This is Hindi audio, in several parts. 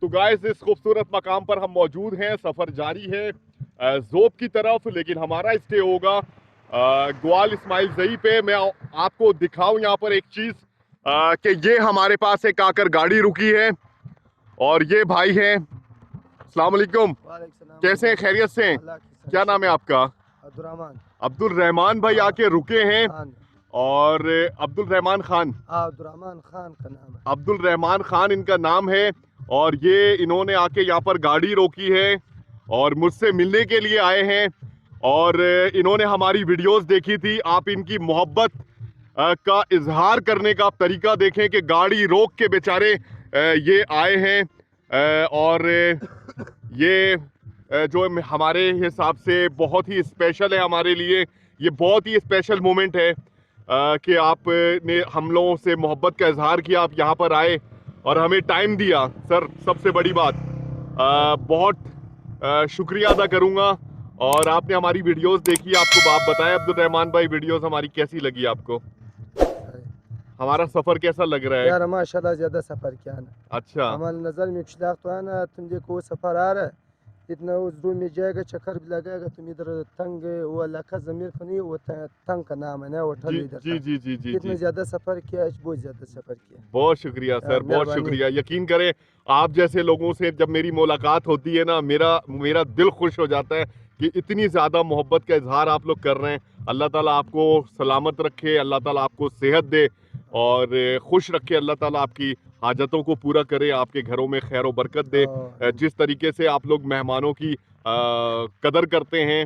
तो गाइस इस खूबसूरत मकाम पर हम मौजूद हैं। सफ़र जारी है ज़ोब की तरफ, लेकिन हमारा स्टे होगा ग्वाल इस्माइल ज़ई पे। मैं आपको दिखाऊं यहाँ पर एक चीज़ कि ये हमारे पास एक आकर गाड़ी रुकी है और ये भाई हैं। अस्सलाम वालेकुम, कैसे हैं? खैरियत से हैं? क्या नाम है आपका? अब्दुल अब्दुल रहमान भाई आके रुके हैं। खान। और अब्दुल रहमान खान, अब्दुल खान का नाम है। अब्दुल रहमान खान इनका नाम है। और ये इन्होंने आके यहाँ पर गाड़ी रोकी है और मुझसे मिलने के लिए आए हैं। और इन्होंने हमारी वीडियोस देखी थी। आप इनकी मोहब्बत का इजहार करने का तरीका देखें कि गाड़ी रोक के बेचारे ये आए हैं। और ये जो हमारे हिसाब से बहुत ही स्पेशल है हमारे लिए। ये बहुत ही स्पेशल मोमेंट है कि आपने हम लोगों से मोहब्बत का इजहार किया, आप यहाँ पर आए और हमें टाइम दिया। सर सबसे बड़ी बात बहुत शुक्रिया अदा करूँगा। और आपने हमारी वीडियोस देखी, आपको आप बताएं अब्दुल रहमान भाई, वीडियोस हमारी कैसी लगी आपको? हमारा सफ़र कैसा लग रहा है? यार माशाल्लाह ज़्यादा सफ़र किया ना। अच्छा, हमारे नज़र में कुछ तो है ना, तुम देखो सफ़र आ रहा है, इतना उस रूम में जाएगा, चक्कर भी लगाएगा। तुम इधर तंग वो इलाका ज़मीर को नहीं, वो तंग का नाम है ना, होटल जी इधर जी तक। जी जी जी इतना जी। ज़्यादा सफ़र किया है, बहुत ज़्यादा सफ़र किया। बहुत शुक्रिया सर, बहुत मेहरबानी। शुक्रिया। यकीन करें, आप जैसे लोगों से जब मेरी मुलाकात होती है ना, मेरा मेरा दिल खुश हो जाता है कि इतनी ज़्यादा मोहब्बत का इजहार आप लोग कर रहे हैं। अल्लाह ताला आपको सलामत रखे, अल्लाह ताला आपको सेहत दे और खुश रखे। अल्लाह ताला आपकी हाजतों को पूरा करे, आपके घरों में खैर व बरकत दे। जिस तरीके से आप लोग मेहमानों की कदर करते हैं,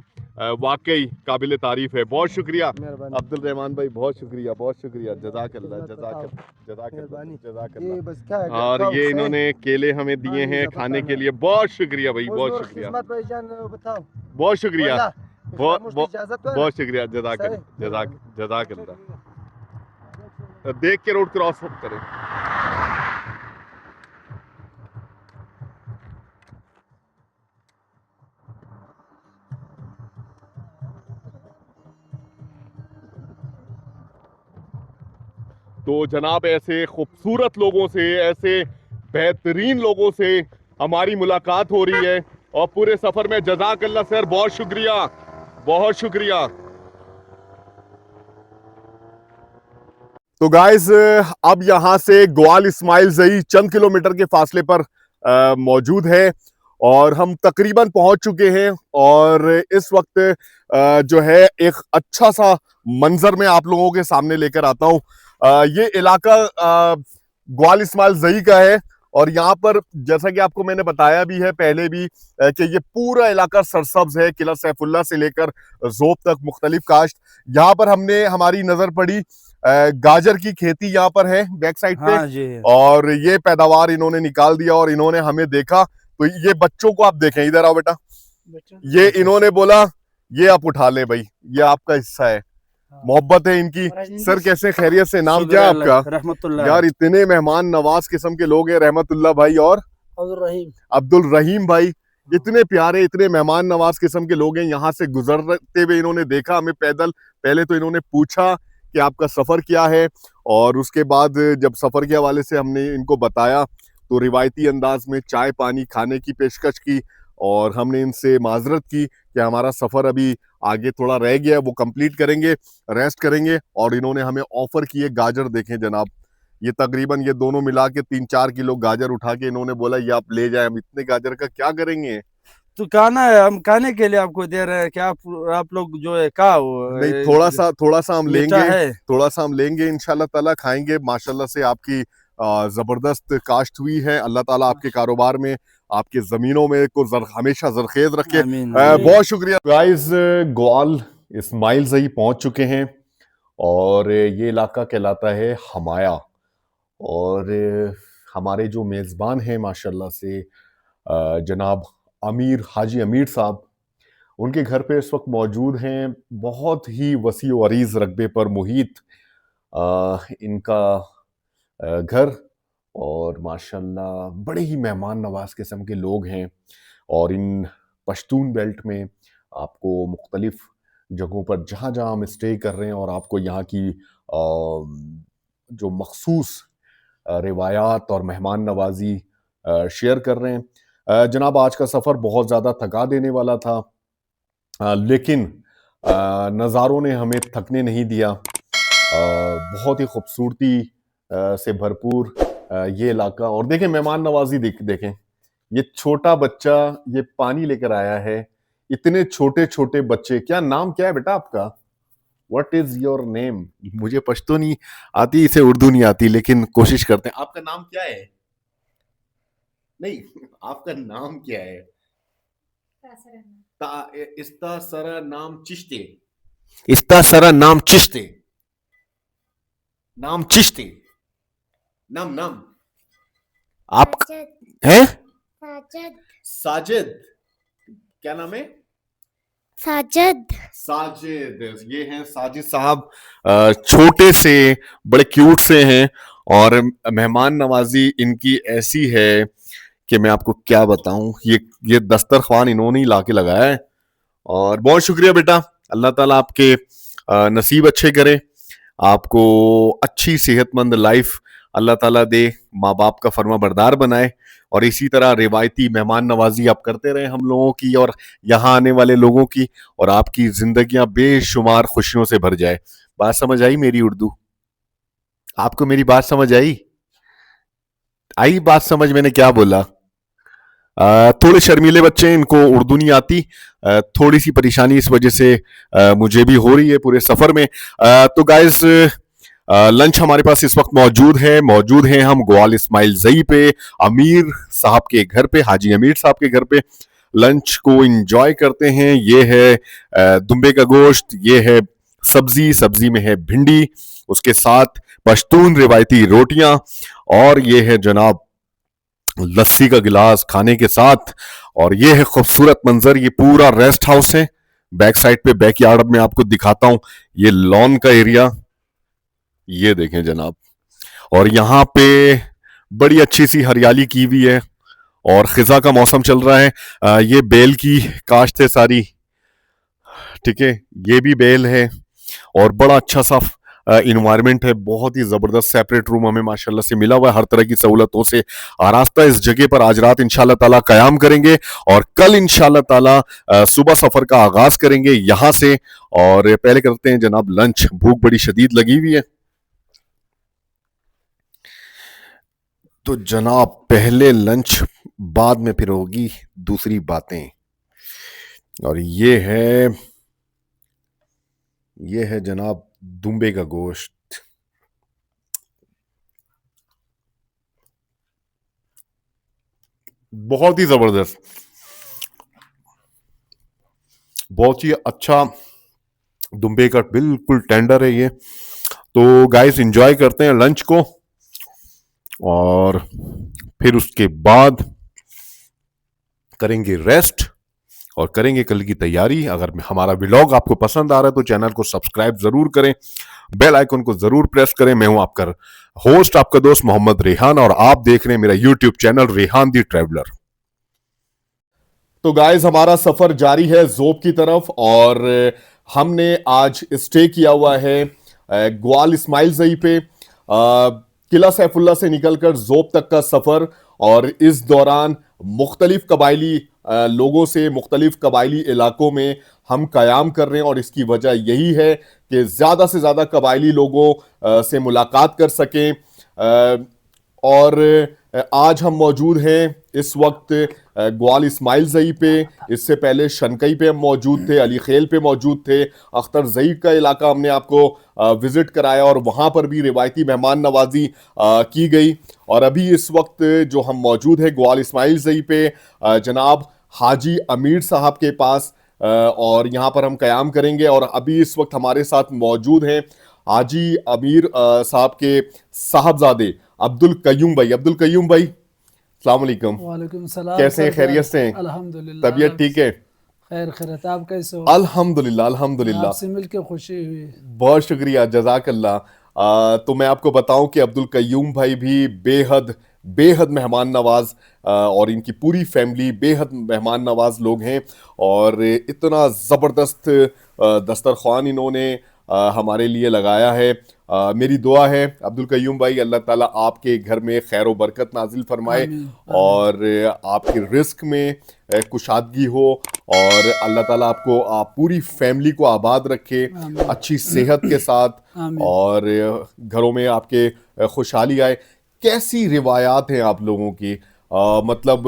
वाकई काबिल तारीफ़ है। बहुत शुक्रिया अब्दुल रहमान भाई, बहुत शुक्रिया, बहुत शुक्रिया। जज़ाकल्लाह, जज़ाकल्लाह, जज़ाकल्लाह, ये जज़ाकल्लाह। बस क्या है, और खाओ ये सही। इन्होंने केले हमें दिए हैं खाने के लिए। बहुत शुक्रिया भाई, बहुत हुज़ूर शुक्रिया, खिदमत भाईजान बताओ। बहुत शुक्रिया, वल्ला बहुत मुझे बहुत इजाज़त है ना? बहुत शुक्रिया। सही, जज़ाकल्लाह। देख के रोड क्रॉस करें। तो जनाब, ऐसे खूबसूरत लोगों से, ऐसे बेहतरीन लोगों से हमारी मुलाकात हो रही है। और पूरे सफ़र में जज़ाकल्लाह सर, बहुत शुक्रिया, बहुत शुक्रिया। तो गाइस, अब यहाँ से ग्वाल इस्माइल ज़ई चंद किलोमीटर के फासले पर मौजूद है और हम तकरीबन पहुंच चुके हैं। और इस वक्त जो है एक अच्छा सा मंजर में आप लोगों के सामने लेकर आता हूं। ये इलाका ग्वाल इस्माइल ज़ई का है। और यहाँ पर जैसा कि आपको मैंने बताया भी है पहले भी कि ये पूरा इलाका सरसब्ज है। किला सैफुल्ला से लेकर ज़ोब तक मुख्तलिफ काश्त। यहाँ पर हमने हमारी नजर पड़ी गाजर की खेती यहाँ पर है बैक साइड पे। हाँ जी। और ये पैदावार इन्होंने निकाल दिया और इन्होंने हमें देखा। तो ये बच्चों को आप देखें, इधर आओ बेटा। ये अच्छा। इन्होंने बोला ये आप उठा ले भाई, ये आपका हिस्सा है। मोहब्बत है इनकी। सर कैसे, खैरियत से? नाम क्या है आपका? रहमतुल्लाह। यार इतने मेहमान नवाज किस्म के लोग हैं। रहमतुल्लाह भाई और अब्दुल रहीम भाई, इतने प्यारे, इतने मेहमान नवाज किस्म के लोग हैं। यहाँ से गुजरते हुए इन्होंने देखा हमें पैदल। पहले तो इन्होंने पूछा कि आपका सफ़र क्या है, और उसके बाद जब सफ़र के हवाले से हमने इनको बताया तो रिवायती अंदाज में चाय पानी खाने की पेशकश की। और हमने इनसे माजरत की कि हमारा सफ़र अभी आगे थोड़ा रह गया है, वो कंप्लीट करेंगे, रेस्ट करेंगे। और इन्होंने हमें ऑफ़र किए गाजर। देखें जनाब, ये तकरीबन ये दोनों मिला के 3-4 किलो गाजर उठा के इन्होंने बोला ये आप ले जाए। हम इतने गाजर का क्या करेंगे? तो खाना है, हम खाने के लिए आपको दे रहे हैं कि आप लोग जो है नहीं, थोड़ा सा हम मीठा लेंगे, है। थोड़ा सा हम लेंगे, इंशाल्लाह ताला खाएंगे। माशाल्लाह से आपकी जबरदस्त काश्त हुई है। अल्लाह ताला आपके कारोबार में, आपके जमीनों में को हमेशा जरखेज रखे। आमीन आमीन। बहुत शुक्रिया गाइस। ग्वाल इस्माइल ज़ई पहुंच चुके हैं और ये इलाका कहलाता है हमाया। और हमारे जो मेज़बान हैं माशाल्लाह से जनाब अमीर, हाजी अमीर साहब, उनके घर पे इस वक्त मौजूद हैं। बहुत ही वसी व अरीज रकबे पर मुहित इनका घर। और माशाल्लाह बड़े ही मेहमान नवाज किस्म के लोग हैं। और इन पश्तून बेल्ट में आपको मुख्तलिफ जगहों पर जहाँ जहाँ हम स्टे कर रहे हैं और आपको यहाँ की जो मखसूस रिवायात और मेहमान नवाजी शेयर कर रहे हैं। जनाब आज का सफ़र बहुत ज़्यादा थका देने वाला था, लेकिन नज़ारों ने हमें थकने नहीं दिया। बहुत ही खूबसूरती से भरपूर ये इलाका, और देखें मेहमान नवाजी देखें, ये छोटा बच्चा ये पानी लेकर आया है। इतने छोटे छोटे बच्चे, क्या नाम क्या है बेटा आपका? What is your name? मुझे पश्तो नहीं आती, इसे उर्दू नहीं आती, लेकिन कोशिश करते हैं। आपका नाम क्या है? नहीं, आपका नाम क्या है? इस्ता सरा नाम चिश्ते। इस्ता सरा नाम चिश्ते। नाम चिश्ते। नाम नाम आप हैं? साजिद। साजिद। क्या नाम है? साजिद। साजिद, ये हैं साजिद साहब। छोटे से बड़े क्यूट से हैं, और मेहमान नवाजी इनकी ऐसी है कि मैं आपको क्या बताऊं। ये दस्तरखान इन्होंने ही लाके लगाया है, और बहुत शुक्रिया बेटा। अल्लाह ताला आपके नसीब अच्छे करे, आपको अच्छी सेहतमंद लाइफ अल्लाह ताला दे, माँ बाप का फर्मा बरदार बनाए, और इसी तरह रिवायती मेहमान नवाजी आप करते रहे हम लोगों की और यहाँ आने वाले लोगों की, और आपकी जिंदगियां बेशुमार खुशियों से भर जाए। बात समझ आई मेरी उर्दू? आपको मेरी बात समझ आई? आई बात समझ मैंने क्या बोला? थोड़े शर्मीले बच्चे हैं, इनको उर्दू नहीं आती। थोड़ी सी परेशानी इस वजह से मुझे भी हो रही है पूरे सफर में। तो गाइस, लंच हमारे पास इस वक्त मौजूद हैं हम ग्वाल इस्माइल जई पे, अमीर साहब के घर पे, हाजी अमीर साहब के घर पे लंच को एंजॉय करते हैं। ये है दुम्बे का गोश्त, ये है सब्जी में है भिंडी, उसके साथ पश्तून रिवायती रोटियां, और ये है जनाब लस्सी का गिलास खाने के साथ। और ये है खूबसूरत मंजर, ये पूरा रेस्ट हाउस है। बैक साइड पे बैकयार्ड में आपको दिखाता हूं, ये लॉन का एरिया, ये देखें जनाब। और यहाँ पे बड़ी अच्छी सी हरियाली की हुई है, और खिजा का मौसम चल रहा है। ये बेल की काश्त है सारी, ठीक है, ये भी बेल है, और बड़ा अच्छा सा इन्वायरमेंट है। बहुत ही जबरदस्त सेपरेट रूम हमें माशाल्लाह से मिला हुआ है, हर तरह की सहूलतों से आरास्ता इस जगह पर आज रात इंशाल्लाह ताला कयाम करेंगे, और कल इंशाल्लाह ताला सुबह सफर का आगाज करेंगे यहां से। और पहले करते हैं जनाब लंच, भूख बड़ी शदीद लगी हुई है। तो जनाब पहले लंच, बाद में फिर होगी दूसरी बातें। और ये है जनाब दुम्बे का गोश्त। बहुत ही जबरदस्त, बहुत ही अच्छा दुम्बे का, बिल्कुल टेंडर है ये। तो गाइस एंजॉय करते हैं लंच को, और फिर उसके बाद करेंगे रेस्ट और करेंगे कल की तैयारी। अगर हमारा व्लॉग आपको पसंद आ रहा है तो चैनल को सब्सक्राइब जरूर करें, बेल आइकन को जरूर प्रेस करें। मैं हूं आपका होस्ट, आपका दोस्त मोहम्मद रेहान, और आप देख रहे हैं मेरा यूट्यूब चैनल रेहान दी ट्रैवलर। तो गाइस हमारा सफर जारी है जोब की तरफ, और हमने आज स्टे किया हुआ है ग्वाल इस्माइल जई पे। किला सैफुल्ला से निकलकर जोब तक का सफर, और इस दौरान मुख्तलिफ कबायली लोगों से, मुख्तलिफ कबायली इलाकों में हम कयाम कर रहे हैं, और इसकी वजह यही है कि ज़्यादा से ज़्यादा कबायली लोगों से मुलाकात कर सकें। और आज हम मौजूद हैं इस वक्त ग्वाल इस्माइल जई पे। इससे पहले शनकई पे हम मौजूद थे, अली खेल पे मौजूद थे, अख्तर जई का इलाका हमने आपको विजिट कराया, और वहाँ पर भी रिवायती मेहमान नवाजी की गई। और अभी इस वक्त जो हम मौजूद है ग्वाल इस्माइल जई पे जनाब हाजी अमीर साहब के पास, और यहाँ पर हम कयाम करेंगे। और अभी इस वक्त हमारे साथ मौजूद हैं हाजी अमीर साहब के साहबजादे अब्दुल कयूम भाई। अब्दुल कयूम भाई, अस्सलाम वालेकुम। वालेकुम सलाम। कैसे हैं? खैरियत से हैं? अल्हम्दुलिल्लाह। तबीयत ठीक है? खैर खैरत, आप कैसे हो? अल्हम्दुलिल्लाह अल्हम्दुलिल्लाह। आपसे मिलकर खुशी हुई। बहुत शुक्रिया, जज़ाकल्लाह। तो मैं आपको बताऊं कि अब्दुल कयूम भाई भी बेहद मेहमान नवाज, और इनकी पूरी फैमिली बेहद मेहमान नवाज लोग हैं, और इतना ज़बरदस्त दस्तरखान इन्होंने हमारे लिए लगाया है। मेरी दुआ है अब्दुल कयूम भाई, अल्लाह ताला आपके घर में खैर व बरकत नाजिल फरमाए आमीन, और आपके रिस्क में कुशादगी हो और अल्लाह ताला आपको पूरी फैमिली को आबाद रखे आमीन, अच्छी सेहत के साथ आमीन। और घरों में आपके खुशहाली आए। कैसी रिवायात हैं आप लोगों की? मतलब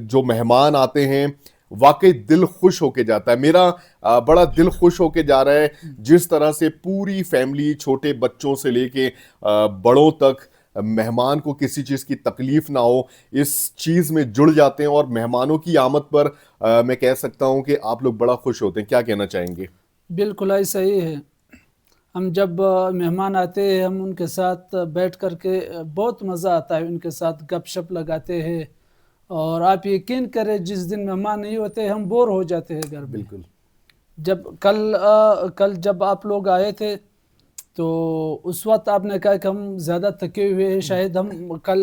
जो मेहमान आते हैं वाकई दिल खुश होके जाता है। मेरा बड़ा दिल खुश होके जा रहा है जिस तरह से पूरी फैमिली छोटे बच्चों से लेके बड़ों तक मेहमान को किसी चीज़ की तकलीफ ना हो इस चीज़ में जुड़ जाते हैं और मेहमानों की आमद पर मैं कह सकता हूं कि आप लोग बड़ा खुश होते हैं। क्या कहना चाहेंगे? बिल्कुल ऐसा ही है। हम जब मेहमान आते हैं हम उनके साथ बैठ कर के बहुत मज़ा आता है, उनके साथ गपशप लगाते हैं। और आप यकीन करें जिस दिन मेहमान नहीं होते हम बोर हो जाते हैं घर में। बिल्कुल। जब कल जब आप लोग आए थे तो उस वक्त आपने कहा कि हम ज़्यादा थके हुए हैं, शायद हम कल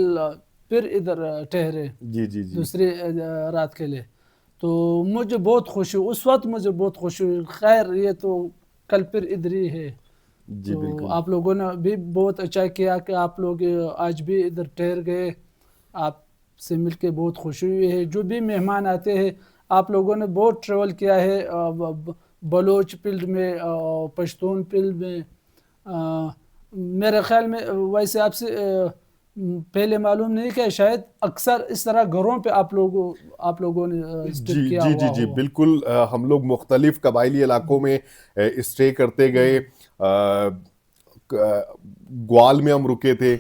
फिर इधर ठहरे जी जी जी दूसरी रात के लिए। तो मुझे बहुत खुशी हुई उस वक्त, मुझे बहुत खुशी हुई। खैर ये तो कल फिर इधर ही है। जी तो बिल्कुल। आप लोगों ने भी बहुत अच्छा किया कि आप लोग आज भी इधर ठहर गए। आपसे मिलके बहुत खुशी हुई है। जो भी मेहमान आते हैं आप लोगों ने बहुत ट्रेवल किया है बलोच फील्ड में, पश्तून फील्ड में। मेरे ख्याल में वैसे आपसे पहले मालूम नहीं कि शायद अक्सर इस तरह घरों पे आप लोगों ने स्टे जी किया जी हुआ जी जी हो। बिल्कुल। हम लोग मुख्तलिफ कबायली इलाकों में स्टे करते गए। ग्वाल में हम रुके थे,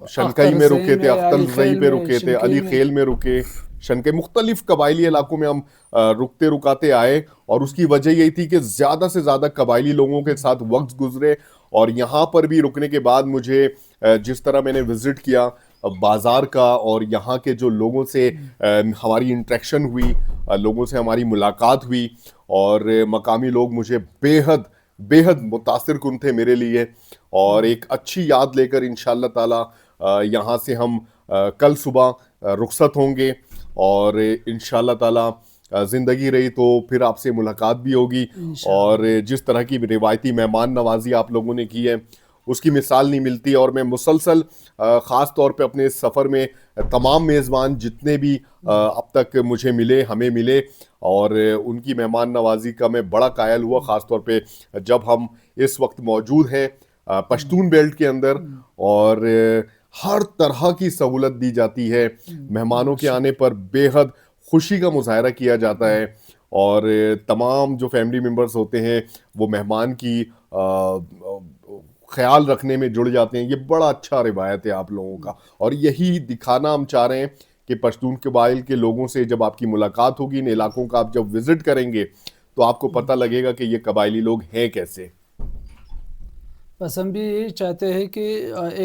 शनकई अख्तर में रुके हुसैन थे, में, अख्तल अली जई खेल पे में, रुके थे, शनकई अली में। खेल में रुके, शनकई, मुख्तलिफ कबायली इलाकों में हम रुकते रुकाते आए और उसकी वजह यही थी कि ज़्यादा से ज़्यादा कबायली लोगों के साथ वक्त गुजरे। और यहाँ पर भी रुकने के बाद मुझे जिस तरह मैंने विज़िट किया बाज़ार का और यहाँ के जो लोगों से हमारी इंटरेक्शन हुई, लोगों से हमारी मुलाकात हुई और मकामी लोग मुझे बेहद बेहद मुतासिर कुन थे मेरे लिए। और एक अच्छी याद लेकर इंशाअल्लाह ताला यहाँ से हम कल सुबह रुखसत होंगे और इंशाअल्लाह ताला ज़िंदगी रही तो फिर आपसे मुलाकात भी होगी। और जिस तरह की रिवायती मेहमान नवाजी आप लोगों ने की है उसकी मिसाल नहीं मिलती। और मैं मुसलसल ख़ास तौर पे अपने सफ़र में तमाम मेज़बान जितने भी अब तक मुझे मिले, हमें मिले, और उनकी मेहमान नवाजी का मैं बड़ा कायल हुआ। ख़ास तौर पे जब हम इस वक्त मौजूद हैं पश्तून बेल्ट के अंदर और हर तरह की सहूलत दी जाती है। मेहमानों के आने पर बेहद खुशी का मुजाहरा किया जाता है और तमाम जो फैमिली मेम्बर्स होते हैं वो मेहमान की ख्याल रखने में जुड़ जाते हैं। ये बड़ा अच्छा रिवायत है आप लोगों का और यही दिखाना हम चाह रहे हैं कि पश्तून कबाइल के लोगों से जब आपकी मुलाकात होगी, इन इलाकों का आप जब विजिट करेंगे तो आपको पता लगेगा कि ये कबाइली लोग हैं कैसे। बस हम भी यही चाहते हैं कि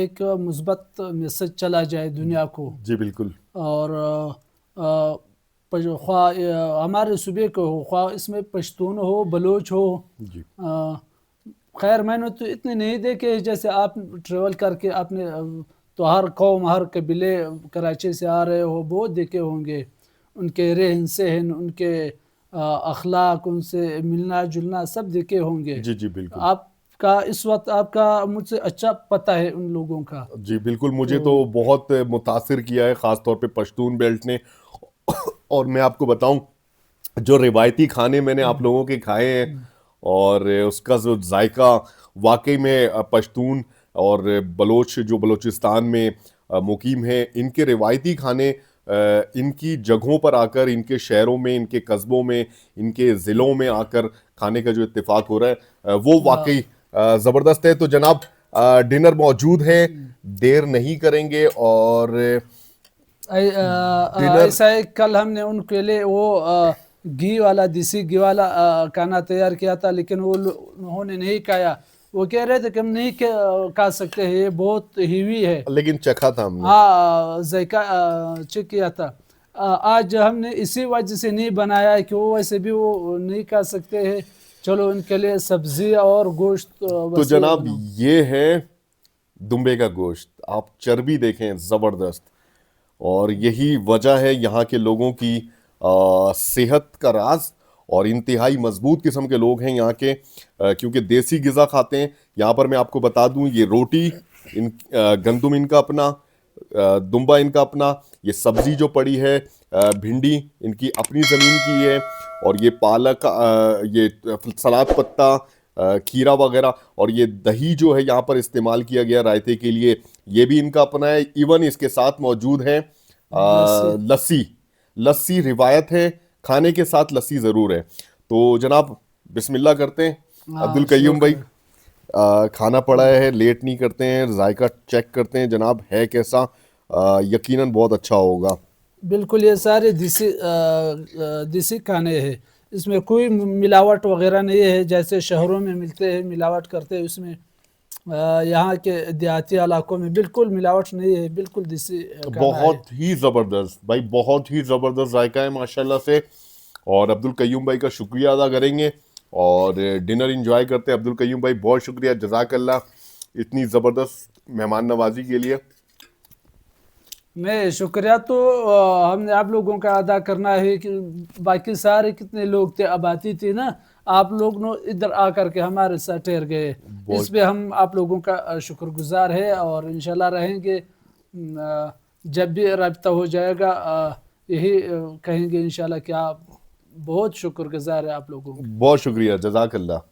एक मुस्बत मैसेज चला जाए दुनिया को। जी बिल्कुल। और ख्वाह हमारे सूबे को हो, ख्वाह इसमें पश्तून हो, बलोच हो। जी खैर मैंने तो इतने नहीं देखे जैसे आप ट्रेवल करके आपने तो हर कौम हर कबीले कराची से आ रहे हो बहुत देखे होंगे। उनके रहन सहन, उनके अखलाक, उनसे मिलना जुलना सब देखे होंगे। जी जी बिल्कुल। आपका इस वक्त आपका मुझसे अच्छा पता है उन लोगों का। जी बिल्कुल, मुझे तो बहुत मुतासिर किया है ख़ास तौर पे पश्तून बेल्ट ने। और मैं आपको बताऊं जो रिवायती खाने मैंने आप लोगों के खाए हैं और उसका जो जायका वाकई में पश्तून और बलोच जो बलूचिस्तान में मुकीम है, इनके रिवायती खाने इनकी जगहों पर आकर, इनके शहरों में, इनके कस्बों में, इनके ज़िलों में आकर खाने का जो इत्तेफाक हो रहा है वो वाकई ज़बरदस्त है। तो जनाब डिनर मौजूद है, देर नहीं करेंगे और ऐसा है कल हमने उनके लिए वो घी वाला देसी घी वाला खाना तैयार किया था लेकिन वो उन्होंने नहीं खाया। वो कह रहे थे कि हम नहीं खा सकते हैं, ये बहुत हीवी है। लेकिन चखा था हमने। हाँ जायका चेक किया था। आज हमने इसी वजह से नहीं बनाया है कि वो वैसे भी वो नहीं खा सकते हैं। चलो उनके लिए सब्जी और गोश्त तो जनाब ये है दुम्बे का गोश्त, आप चर्बी देखें ज़बरदस्त। और यही वजह है यहाँ के लोगों की सेहत का राज और इंतहाई मजबूत किस्म के लोग हैं यहाँ के, क्योंकि देसी ग़िज़ा खाते हैं। यहाँ पर मैं आपको बता दूं, ये रोटी गंदुम इनका अपना, दुम्बा इनका अपना, ये सब्जी जो पड़ी है भिंडी इनकी अपनी ज़मीन की है, और ये पालक, ये सलाद पत्ता, खीरा वगैरह, और ये दही जो है यहाँ पर इस्तेमाल किया गया रायते के लिए, ये भी इनका अपना है। इवन इसके साथ मौजूद है लस्सी। लस्सी रिवायत है, खाने के साथ लस्सी ज़रूर है। तो जनाब बिस्मिल्लाह करते हैं। अब्दुल कय्यूम भाई, खाना पड़ा है, लेट नहीं करते हैं, जायका चेक करते हैं जनाब है कैसा। यकीनन बहुत अच्छा होगा। बिल्कुल, ये सारे देसी खाने हैं, इसमें कोई मिलावट वगैरह नहीं है जैसे शहरों में मिलते हैं, मिलावट करते हैं उसमें। यहाँ के देहाती इलाकों में बिल्कुल मिलावट नहीं है, बिल्कुल देसी खाना बहुत ही ज़बरदस्त भाई, बहुत ही ज़बरदस्त जायका है माशाल्लाह से। और अब्दुल कय्यूम भाई का शुक्रिया अदा करेंगे और डिनर एंजॉय करते हैं। अब्दुल कय्यूम भाई बहुत शुक्रिया, जज़ाकल्लाह इतनी ज़बरदस्त मेहमान नवाजी के लिए। नहीं, शुक्रिया तो हमने आप लोगों का अदा करना है कि बाकी सारे कितने लोग थे, आबादी थी ना, आप लोग ने इधर आकर के हमारे साथ ठहर गए, इस पे हम आप लोगों का शुक्रगुजार है और इंशाल्लाह रहेंगे। जब भी राब्ता हो जाएगा यही कहेंगे इंशाल्लाह कि आप बहुत शुक्रगुजार है आप लोगों को। बहुत शुक्रिया, जज़ाकल्लाह।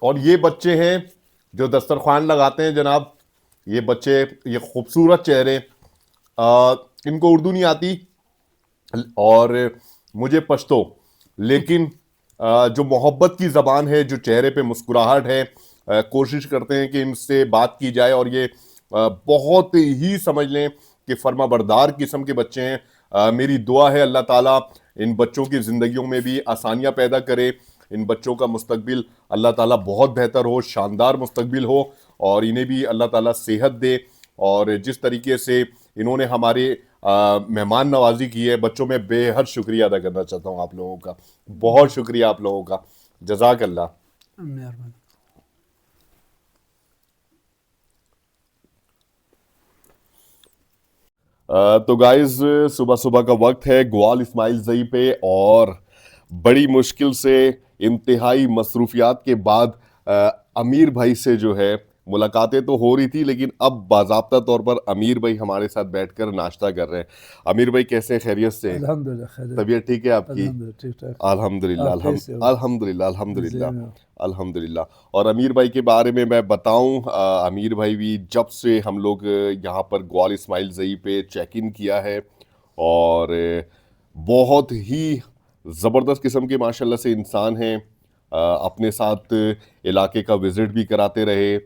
और ये बच्चे हैं जो दस्तरखान लगाते हैं जनाब, ये बच्चे, ये खूबसूरत चेहरे, इनको उर्दू नहीं आती और मुझे पश्तो, लेकिन जो मोहब्बत की ज़बान है, जो चेहरे पे मुस्कुराहट है, कोशिश करते हैं कि इनसे बात की जाए। और ये बहुत ही समझ लें कि फर्माबरदार किस्म के बच्चे हैं। मेरी दुआ है अल्लाह ताला इन बच्चों की ज़िंदगियों में भी आसानियाँ पैदा करे, इन बच्चों का मुस्तकबिल अल्लाह ताला बहुत बेहतर हो, शानदार मुस्तकबिल हो, और इन्हें भी अल्लाह ताला सेहत दे। और जिस तरीके से इन्होंने हमारे मेहमान नवाजी की है, बच्चों में बेहद शुक्रिया अदा करना चाहता हूँ आप लोगों का, बहुत शुक्रिया आप लोगों का, जज़ाकल्लाह। मेहरबानी। तो गाइज सुबह सुबह का वक्त है ग्वाल इस्माइल ज़ई पे, और बड़ी मुश्किल से इंतहाई मसरूफियात के बाद अमीर भाई से जो है मुलाकातें तो हो रही थी, लेकिन अब बाज़ाब्ता तौर पर अमीर भाई हमारे साथ बैठकर नाश्ता कर रहे हैं। अमीर भाई कैसे, खैरियत से? अल्हम्दुलिल्लाह खैरियत, तबीयत ठीक है आपकी? अल्हम्दुलिल्लाह ठीक ठाक। अल्हम्दुलिल्लाह, आप कैसे हो? अल्हम्दुलिल्लाह, अल्हम्दुलिल्लाह, अल्हम्दुलिल्लाह। और अमीर भाई के बारे में मैं बताऊं, अमीर भाई भी जब से हम लोग यहाँ पर ग्वाल इस्माइल ज़ई पे चेक इन किया है, और बहुत ही ज़बरदस्त किस्म के माशाल्लाह से इंसान हैं। अपने साथ इलाके का विज़िट भी कराते रहे,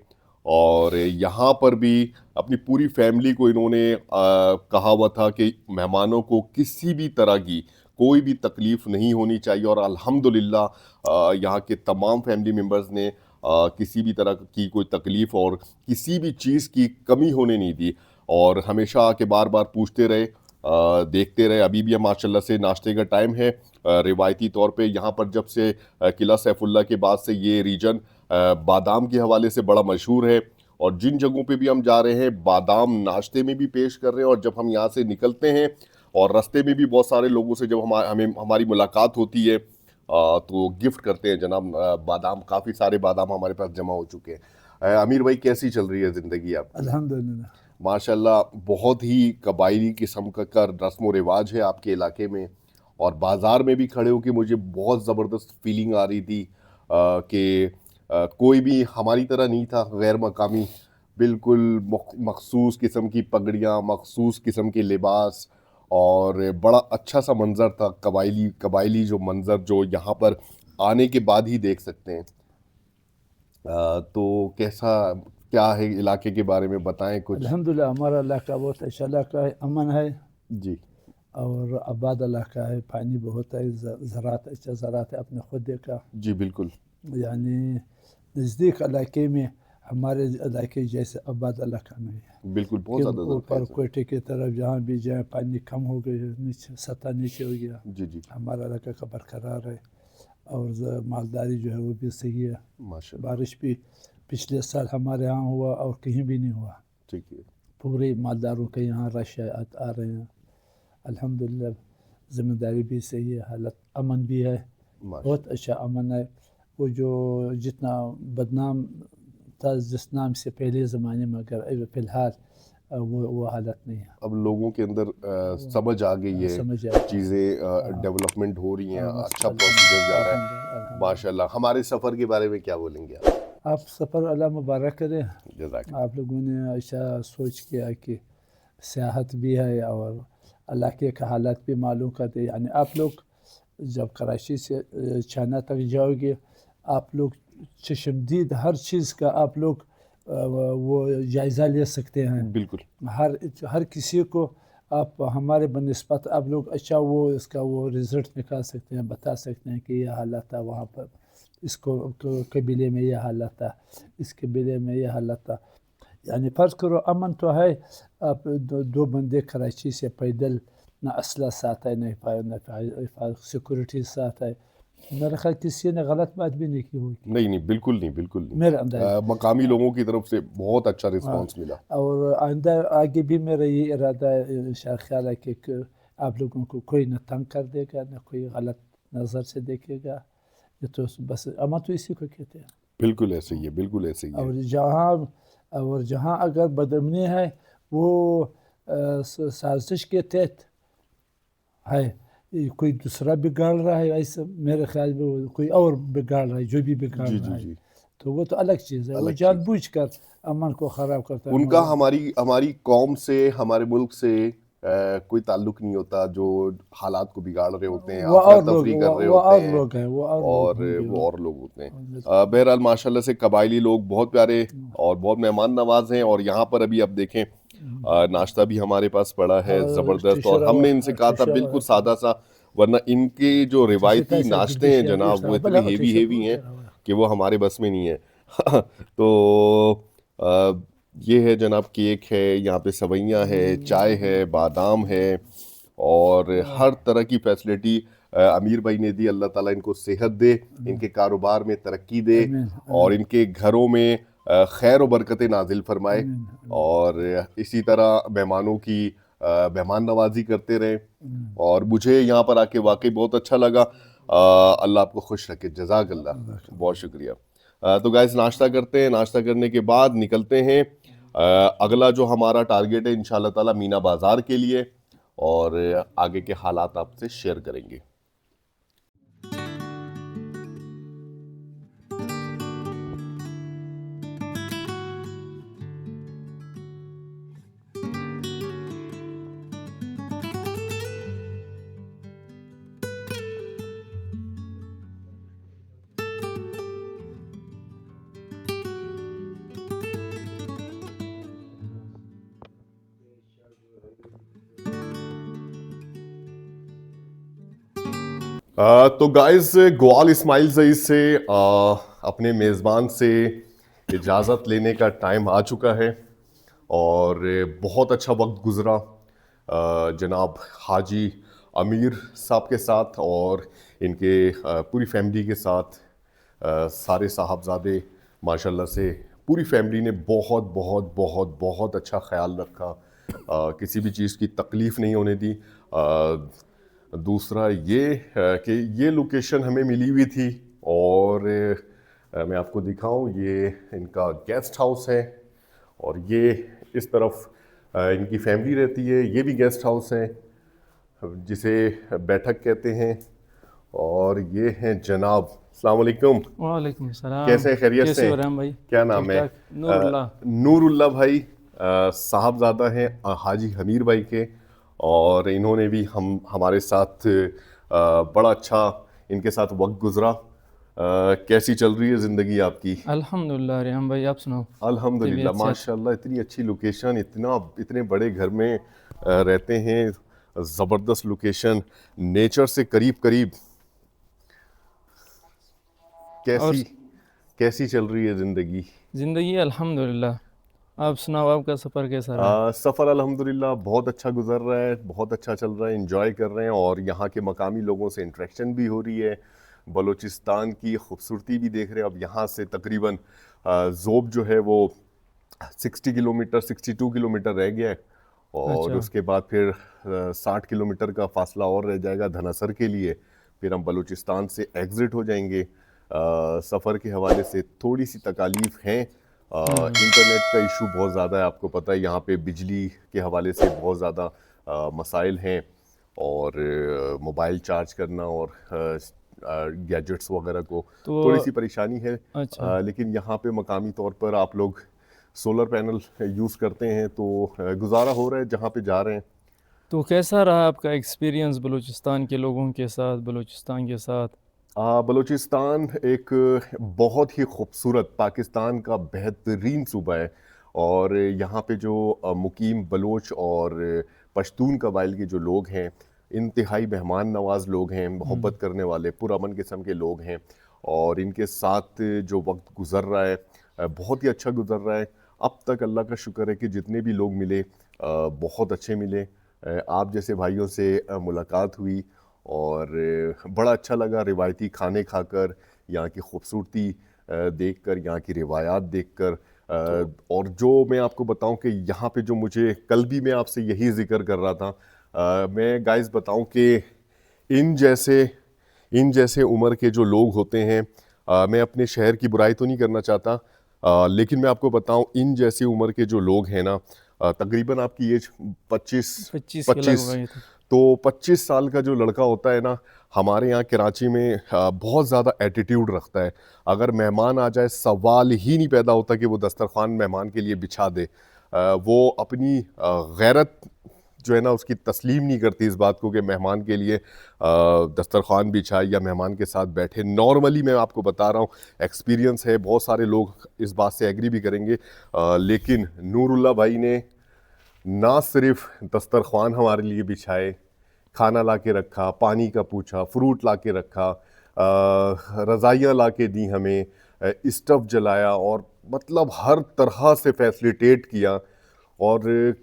और यहाँ पर भी अपनी पूरी फैमिली को इन्होंने कहा हुआ था कि मेहमानों को किसी भी तरह की कोई भी तकलीफ़ नहीं होनी चाहिए। और अल्हम्दुलिल्लाह यहाँ के तमाम फैमिली मेम्बर्स ने किसी भी तरह की कोई तकलीफ़ और किसी भी चीज़ की कमी होने नहीं दी, और हमेशा आके बार बार पूछते रहे, देखते रहे। अभी भी माशाल्लाह से नाश्ते का टाइम है। रिवायती तौर पे यहाँ पर जब से किला सैफुल्ला के बाद से ये रीजन बादाम के हवाले से बड़ा मशहूर है, और जिन जगहों पे भी हम जा रहे हैं बादाम नाश्ते में भी पेश कर रहे हैं। और जब हम यहाँ से निकलते हैं और रास्ते में भी बहुत सारे लोगों से जब हमारी मुलाकात होती है तो गिफ्ट करते हैं जनाब बादाम। काफ़ी सारे बादाम हमारे पास जमा हो चुके हैं। अमीर भाई कैसी चल रही है ज़िंदगी आपकी? अल्हम्दुलिल्लाह माशाल्लाह बहुत ही कबायली किस्म का रस्म व रिवाज है आपके इलाके में, और बाज़ार में भी खड़े होकर मुझे बहुत ज़बरदस्त फीलिंग आ रही थी कि कोई भी हमारी तरह नहीं था गैर मकामी, बिल्कुल मखसूस किस्म की पगड़ियाँ, मखसूस किस्म के लिबास, और बड़ा अच्छा सा मंज़र था, कबायली जो मंज़र जो यहाँ पर आने के बाद ही देख सकते हैं। तो कैसा क्या है इलाके के बारे में बताएं कुछ। अल्हम्दुलिल्लाह हमारा इलाका बहुत अच्छा इलाका है, अमन है जी, और आबाद इलाका है, पानी बहुत है, ज़रात अच्छा ज़रात है अपने खुद का। जी बिल्कुल, यानी नज़दीक इलाके में हमारे इलाके जैसे आबाद इलाका नहीं है। बिल्कुल बहुत ज़्यादा ऊपर कोयटे की तरफ जहाँ भी जाए पानी कम हो गई, नीचे सतह नीचे हो गया। जी जी, हमारा इलाका का बरकरार है। और मालदारी जो है वो भी सही है। माशाल्लाह, बारिश भी पिछले साल हमारे यहाँ हुआ और कहीं भी नहीं हुआ। ठीक है। पूरे मालदारों के यहाँ रश आ रहे हैं। अल्हम्दुलिल्लाह ज़िम्मेदारी भी सही है, हालत अमन भी है, माशा बहुत अच्छा अमन है। वो जो जितना बदनाम था जिस नाम से पहले ज़माने में, अगर फ़िलहाल वो हालत नहीं है। अब लोगों के अंदर समझ आ गई है, समझ आ गई। चीज़ें डेवलपमेंट हो रही हैं, हाँ, अच्छा माशाल्लाह, प्रोसीजर जा रहा है। अल्हम्दुलिल्लाह। माशाल्लाह। हमारे सफ़र के बारे में क्या बोलेंगे आप? आप सफ़र अल्लाह मुबारक करें। जज़ाक। आप लोगों ने अच्छा सोच किया कि सियाहत भी है और अल्लाह के हालात भी मालूम करते। यानी आप लोग जब कराची से चाइना तक जाओगे, आप लोग चश्मदीद हर चीज़ का आप लोग वो जायज़ा ले सकते हैं। बिल्कुल। हर किसी को आप हमारे बनस्पत आप लोग अच्छा वो इसका वो रिज़ल्ट निकाल सकते हैं, बता सकते हैं कि ये हालत था वहाँ पर, इसको कबीले में ये हालत था, इस कबीले में ये हालत था। यानी फ़र्ज़ करो अमन तो है, आप दो बंदे कराची से पैदल, ना असला साथ है, ना सिक्योरिटी साथ है, मेरा ख्याल किसी ने गलत बात भी नहीं की होगी। नहीं नहीं, बिल्कुल नहीं, बिल्कुल नहीं। मेरा अंदाज़ मकामी लोगों की तरफ से बहुत अच्छा रिस्पांस मिला। और आइंदा आगे भी मेरा ये इरादा है, इंशाअल्लाह ख्याल है कि आप लोगों को कोई न तंग कर देगा, न कोई गलत नज़र से देखेगा। ये तो बस अमन तो इसी को कहते हैं। बिल्कुल ऐसे ही है, बिल्कुल ऐसे ही है। और जहाँ अगर बदमनी है वो साजिश के तहत है, कोई दूसरा बिगाड़ रहा है, ऐसा मेरे ख्याल में वो कोई और बिगाड़ रहा है, जो भी बिगाड़ जी रहा जी है जी। तो वो तो अलग चीज़ है, वो अलग चीज़। जानबूझकर अमन को ख़राब करता है। उनका हमारी कौम से, हमारे मुल्क से कोई ताल्लुक नहीं होता। जो हालात को बिगाड़ रहे होते हैं, वो अफरा और लोग तफरी कर रहे वो होते और हैं, लोग हैं, वो और लोग और होंगे वो वो। और लोग होते हैं। बहरहाल माशाल्लाह से कबायली लोग बहुत प्यारे और बहुत मेहमान नवाज हैं। और यहाँ पर अभी आप देखें नाश्ता भी हमारे पास पड़ा है ज़बरदस्त। और हमने इनसे कहा था बिल्कुल सादा सा, वरना इनके जो रिवायती नाश्ते हैं जनाब वो इतने हेवी हैं कि वो हमारे बस में नहीं है। तो ये है जनाब, केक है यहाँ पे, सवैयाँ है, चाय है, बादाम है और हर तरह की फैसिलिटी अमीर भाई ने दी। अल्लाह ताला इनको सेहत दे, इनके कारोबार में तरक्की दे और इनके घरों में खैर व बरकतें नाजिल फरमाए और इसी तरह मेहमानों की मेहमान नवाजी करते रहें। और मुझे यहाँ पर आके वाकई बहुत अच्छा लगा। अल्लाह आपको खुश रखे, जज़ाक अल्लाह, बहुत शुक्रिया। तो गाइस नाश्ता करते हैं, नाश्ता करने के बाद निकलते हैं। अगला जो हमारा टारगेट है इंशाल्लाह ताला मीना बाज़ार के लिए, और आगे के हालात आपसे शेयर करेंगे। तो गाइस ग्वाल इस्माइल ज़ई से अपने मेज़बान से इजाज़त लेने का टाइम आ चुका है और बहुत अच्छा वक्त गुज़रा जनाब हाजी अमीर साहब के साथ और इनके पूरी फैमिली के साथ। सारे साहबजादे माशाल्लाह से पूरी फैमिली ने बहुत बहुत बहुत बहुत अच्छा ख्याल रखा, किसी भी चीज़ की तकलीफ़ नहीं होने दी। दूसरा ये कि ये लोकेशन हमें मिली हुई थी और मैं आपको दिखाऊं, ये इनका गेस्ट हाउस है और ये इस तरफ इनकी फैमिली रहती है। ये भी गेस्ट हाउस है जिसे बैठक कहते हैं। और ये हैं जनाब, अस्सलाम वालेकुम। वालेकुम सलाम। कैसे हैं, खैरियत से? हो रहे हैं भाई? क्या नाम है? नूरुल्लाह। नूरुल्लाह भाई साहबजादा हैं हाजी हमीर भाई के, और इन्होंने भी हमारे साथ बड़ा अच्छा इनके साथ वक्त गुजरा। कैसी चल रही है ज़िंदगी आपकी? अल्हम्दुलिल्लाह रेहम भाई, आप सुनाओ? अल्हम्दुलिल्लाह तबीयत से? माशाल्लाह, इतनी अच्छी लोकेशन, इतने बड़े घर में रहते हैं, ज़बरदस्त लोकेशन, नेचर से करीब करीब। कैसी चल रही है ज़िंदगी? ज़िंदगी अल्हम्दुलिल्लाह। आप सुनाओ, आपका सफ़र कैसा रहा? सफ़र अल्हम्दुलिल्लाह बहुत अच्छा गुजर रहा है, बहुत अच्छा चल रहा है, एंजॉय कर रहे हैं और यहाँ के मकामी लोगों से इंटरेक्शन भी हो रही है। बलूचिस्तान की खूबसूरती भी देख रहे हैं। अब यहाँ से तकरीबन ज़ोब जो है वो 60 किलोमीटर 62 किलोमीटर रह गया है और अच्छा। उसके बाद फिर 60 किलोमीटर का फासला और रह जाएगा धनासर के लिए। फिर हम बलूचिस्तान से एग्ज़िट हो जाएंगे। सफ़र के हवाले से थोड़ी सी तकालीफ हैं। इंटरनेट का इशू बहुत ज़्यादा है, आपको पता है यहाँ पे बिजली के हवाले से बहुत ज़्यादा मसाइल हैं और मोबाइल चार्ज करना और गैजेट्स वगैरह को तो थोड़ी सी परेशानी है। अच्छा। लेकिन यहाँ पे मकामी तौर पर आप लोग सोलर पैनल यूज़ करते हैं तो गुजारा हो रहा है जहाँ पे जा रहे हैं। तो कैसा रहा आपका एक्सपीरियंस बलूचिस्तान के लोगों के साथ, बलूचिस्तान के साथ? बलूचिस्तान एक बहुत ही खूबसूरत पाकिस्तान का बेहतरीन सूबा है और यहाँ पे जो मुकीम बलोच और पश्तून कबाइल के जो लोग हैं इंतहाई मेहमान नवाज लोग हैं, मोहब्बत करने वाले पुरअमन किस्म के लोग हैं और इनके साथ जो वक्त गुज़र रहा है बहुत ही अच्छा गुज़र रहा है। अब तक अल्लाह का शुक्र है कि जितने भी लोग मिले बहुत अच्छे मिले। आप जैसे भाइयों से मुलाकात हुई और बड़ा अच्छा लगा रिवायती खाने खाकर, यहाँ की खूबसूरती देखकर, यहाँ की रिवायात देखकर। और जो मैं आपको बताऊं कि यहाँ पे जो मुझे कल भी मैं आपसे यही जिक्र कर रहा था, मैं गाइस बताऊं कि इन जैसे उम्र के जो लोग होते हैं, मैं अपने शहर की बुराई तो नहीं करना चाहता, लेकिन मैं आपको बताऊं इन जैसी उम्र के जो लोग हैं ना, तकरीबन आपकी एज 25 25 के लगभग ही था। तो 25 साल का जो लड़का होता है ना, हमारे यहाँ कराची में बहुत ज़्यादा एटीट्यूड रखता है। अगर मेहमान आ जाए सवाल ही नहीं पैदा होता कि वो दस्तरखान मेहमान के लिए बिछा दे। वो अपनी गैरत जो है ना उसकी तस्लीम नहीं करती इस बात को कि मेहमान के लिए दस्तरखान बिछाए या मेहमान के साथ बैठे। नॉर्मली मैं आपको बता रहा हूँ, एक्सपीरियंस है, बहुत सारे लोग इस बात से एग्री भी करेंगे। लेकिन नूरुल्लाह भाई ने ना सिर्फ दस्तरखान हमारे लिए बिछाए, खाना ला के रखा, पानी का पूछा, फ्रूट ला के रखा, रज़ाइयाँ ला के दी हमें, स्टव जलाया और मतलब हर तरह से फैसिलिटेट किया और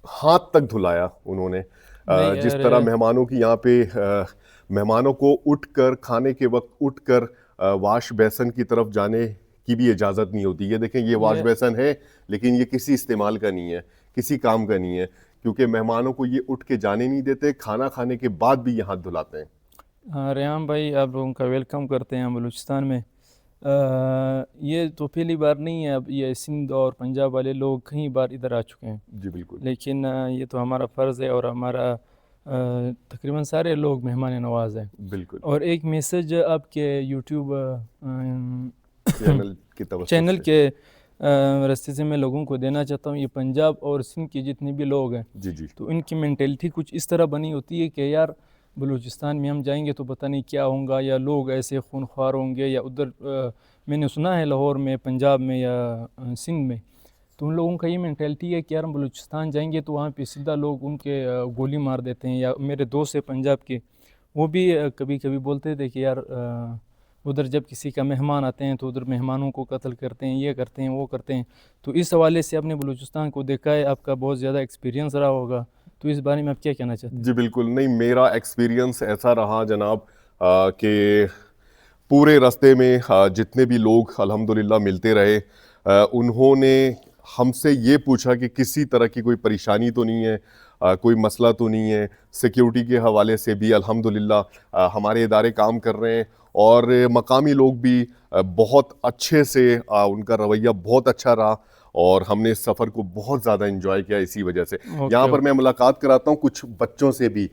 हाथ तक धुलाया उन्होंने। नहीं जिस यार, तरह मेहमानों की यहाँ पे मेहमानों को उठकर खाने के वक्त उठकर वाश बेसन की तरफ जाने की भी इजाज़त नहीं होती। ये देखें, ये वाश बेसन है लेकिन ये किसी इस्तेमाल का नहीं है, किसी काम का नहीं है, क्योंकि मेहमानों को ये उठ के जाने नहीं देते, खाना खाने के बाद भी ये हाथ धुलाते हैं। हाँ रेहान भाई, आप लोगों का वेलकम करते हैं बलूचिस्तान में। ये तो पहली बार नहीं है, अब ये सिंध और पंजाब वाले लोग कई बार इधर आ चुके हैं। जी बिल्कुल। लेकिन ये तो हमारा फ़र्ज़ है और हमारा तकरीबन सारे लोग मेहमान नवाज हैं। बिल्कुल। और एक मैसेज आपके यूट्यूब चैनल चैनल के रास्ते से मैं लोगों को देना चाहता हूँ। ये पंजाब और सिंध के जितने भी लोग हैं, जी जी, तो इनकी मेंटेलिटी कुछ इस तरह बनी होती है कि यार बलूचिस्तान में हम जाएंगे तो पता नहीं क्या होगा, या लोग ऐसे खूनख्वार होंगे, या उधर मैंने सुना है लाहौर में, पंजाब में या सिंध में, तो उन लोगों का ये मेंटेलिटी है कि यार हम बलूचिस्तान जाएंगे तो वहाँ पे सीधा लोग उनके गोली मार देते हैं। या मेरे दोस्त है पंजाब के, वो भी कभी कभी बोलते थे कि यार उधर जब किसी का मेहमान आते हैं तो उधर मेहमानों को कत्ल करते हैं, ये करते हैं, वो करते हैं। तो इस हवाले से आपने बलूचिस्तान को देखा है, आपका बहुत ज़्यादा एक्सपीरियंस रहा होगा, तो इस बारे में आप क्या कहना चाहते हैं? जी बिल्कुल। नहीं, मेरा एक्सपीरियंस ऐसा रहा जनाब कि पूरे रास्ते में जितने भी लोग अल्हम्दुलिल्लाह मिलते रहे, उन्होंने हमसे ये पूछा कि किसी तरह की कोई परेशानी तो नहीं है, कोई मसला तो नहीं है। सिक्योरिटी के हवाले से भी अल्हम्दुलिल्लाह हमारे इदारे काम कर रहे हैं और मकामी लोग भी बहुत अच्छे से, उनका रवैया बहुत अच्छा रहा और हमने इस सफ़र को बहुत ज़्यादा एंजॉय किया इसी वजह से। यहाँ पर मैं मुलाकात कराता हूँ कुछ बच्चों से भी।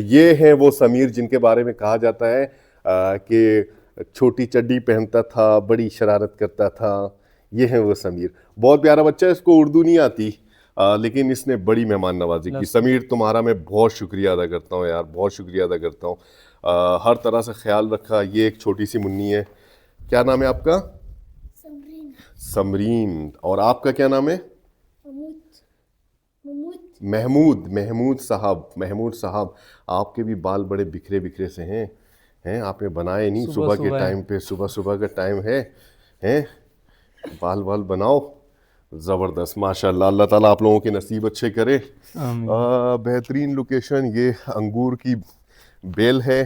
ये हैं वो समीर जिनके बारे में कहा जाता है कि छोटी चड्डी पहनता था, बड़ी शरारत करता था। ये हैं वो समीर, बहुत प्यारा बच्चा है, इसको उर्दू नहीं आती लेकिन इसने बड़ी मेहमान नवाजी की। समीर, तुम्हारा मैं बहुत शुक्रिया अदा करता हूँ यार, बहुत शुक्रिया अदा करता हूँ। हर तरह से ख्याल रखा। ये एक छोटी सी मुन्नी है। क्या नाम है आपका? समरीन। समरीन। और आपका क्या नाम है? महमूद। महमूद साहब, आपके भी बाल बड़े बिखरे बिखरे से हैं आपने बनाए नहीं, सुबह के टाइम पे, सुबह का टाइम है बाल बनाओ, ज़बरदस्त माशाल्लाह। अल्लाह ताला आप लोगों के नसीब अच्छे करे। बेहतरीन लोकेशन। ये अंगूर की बेल है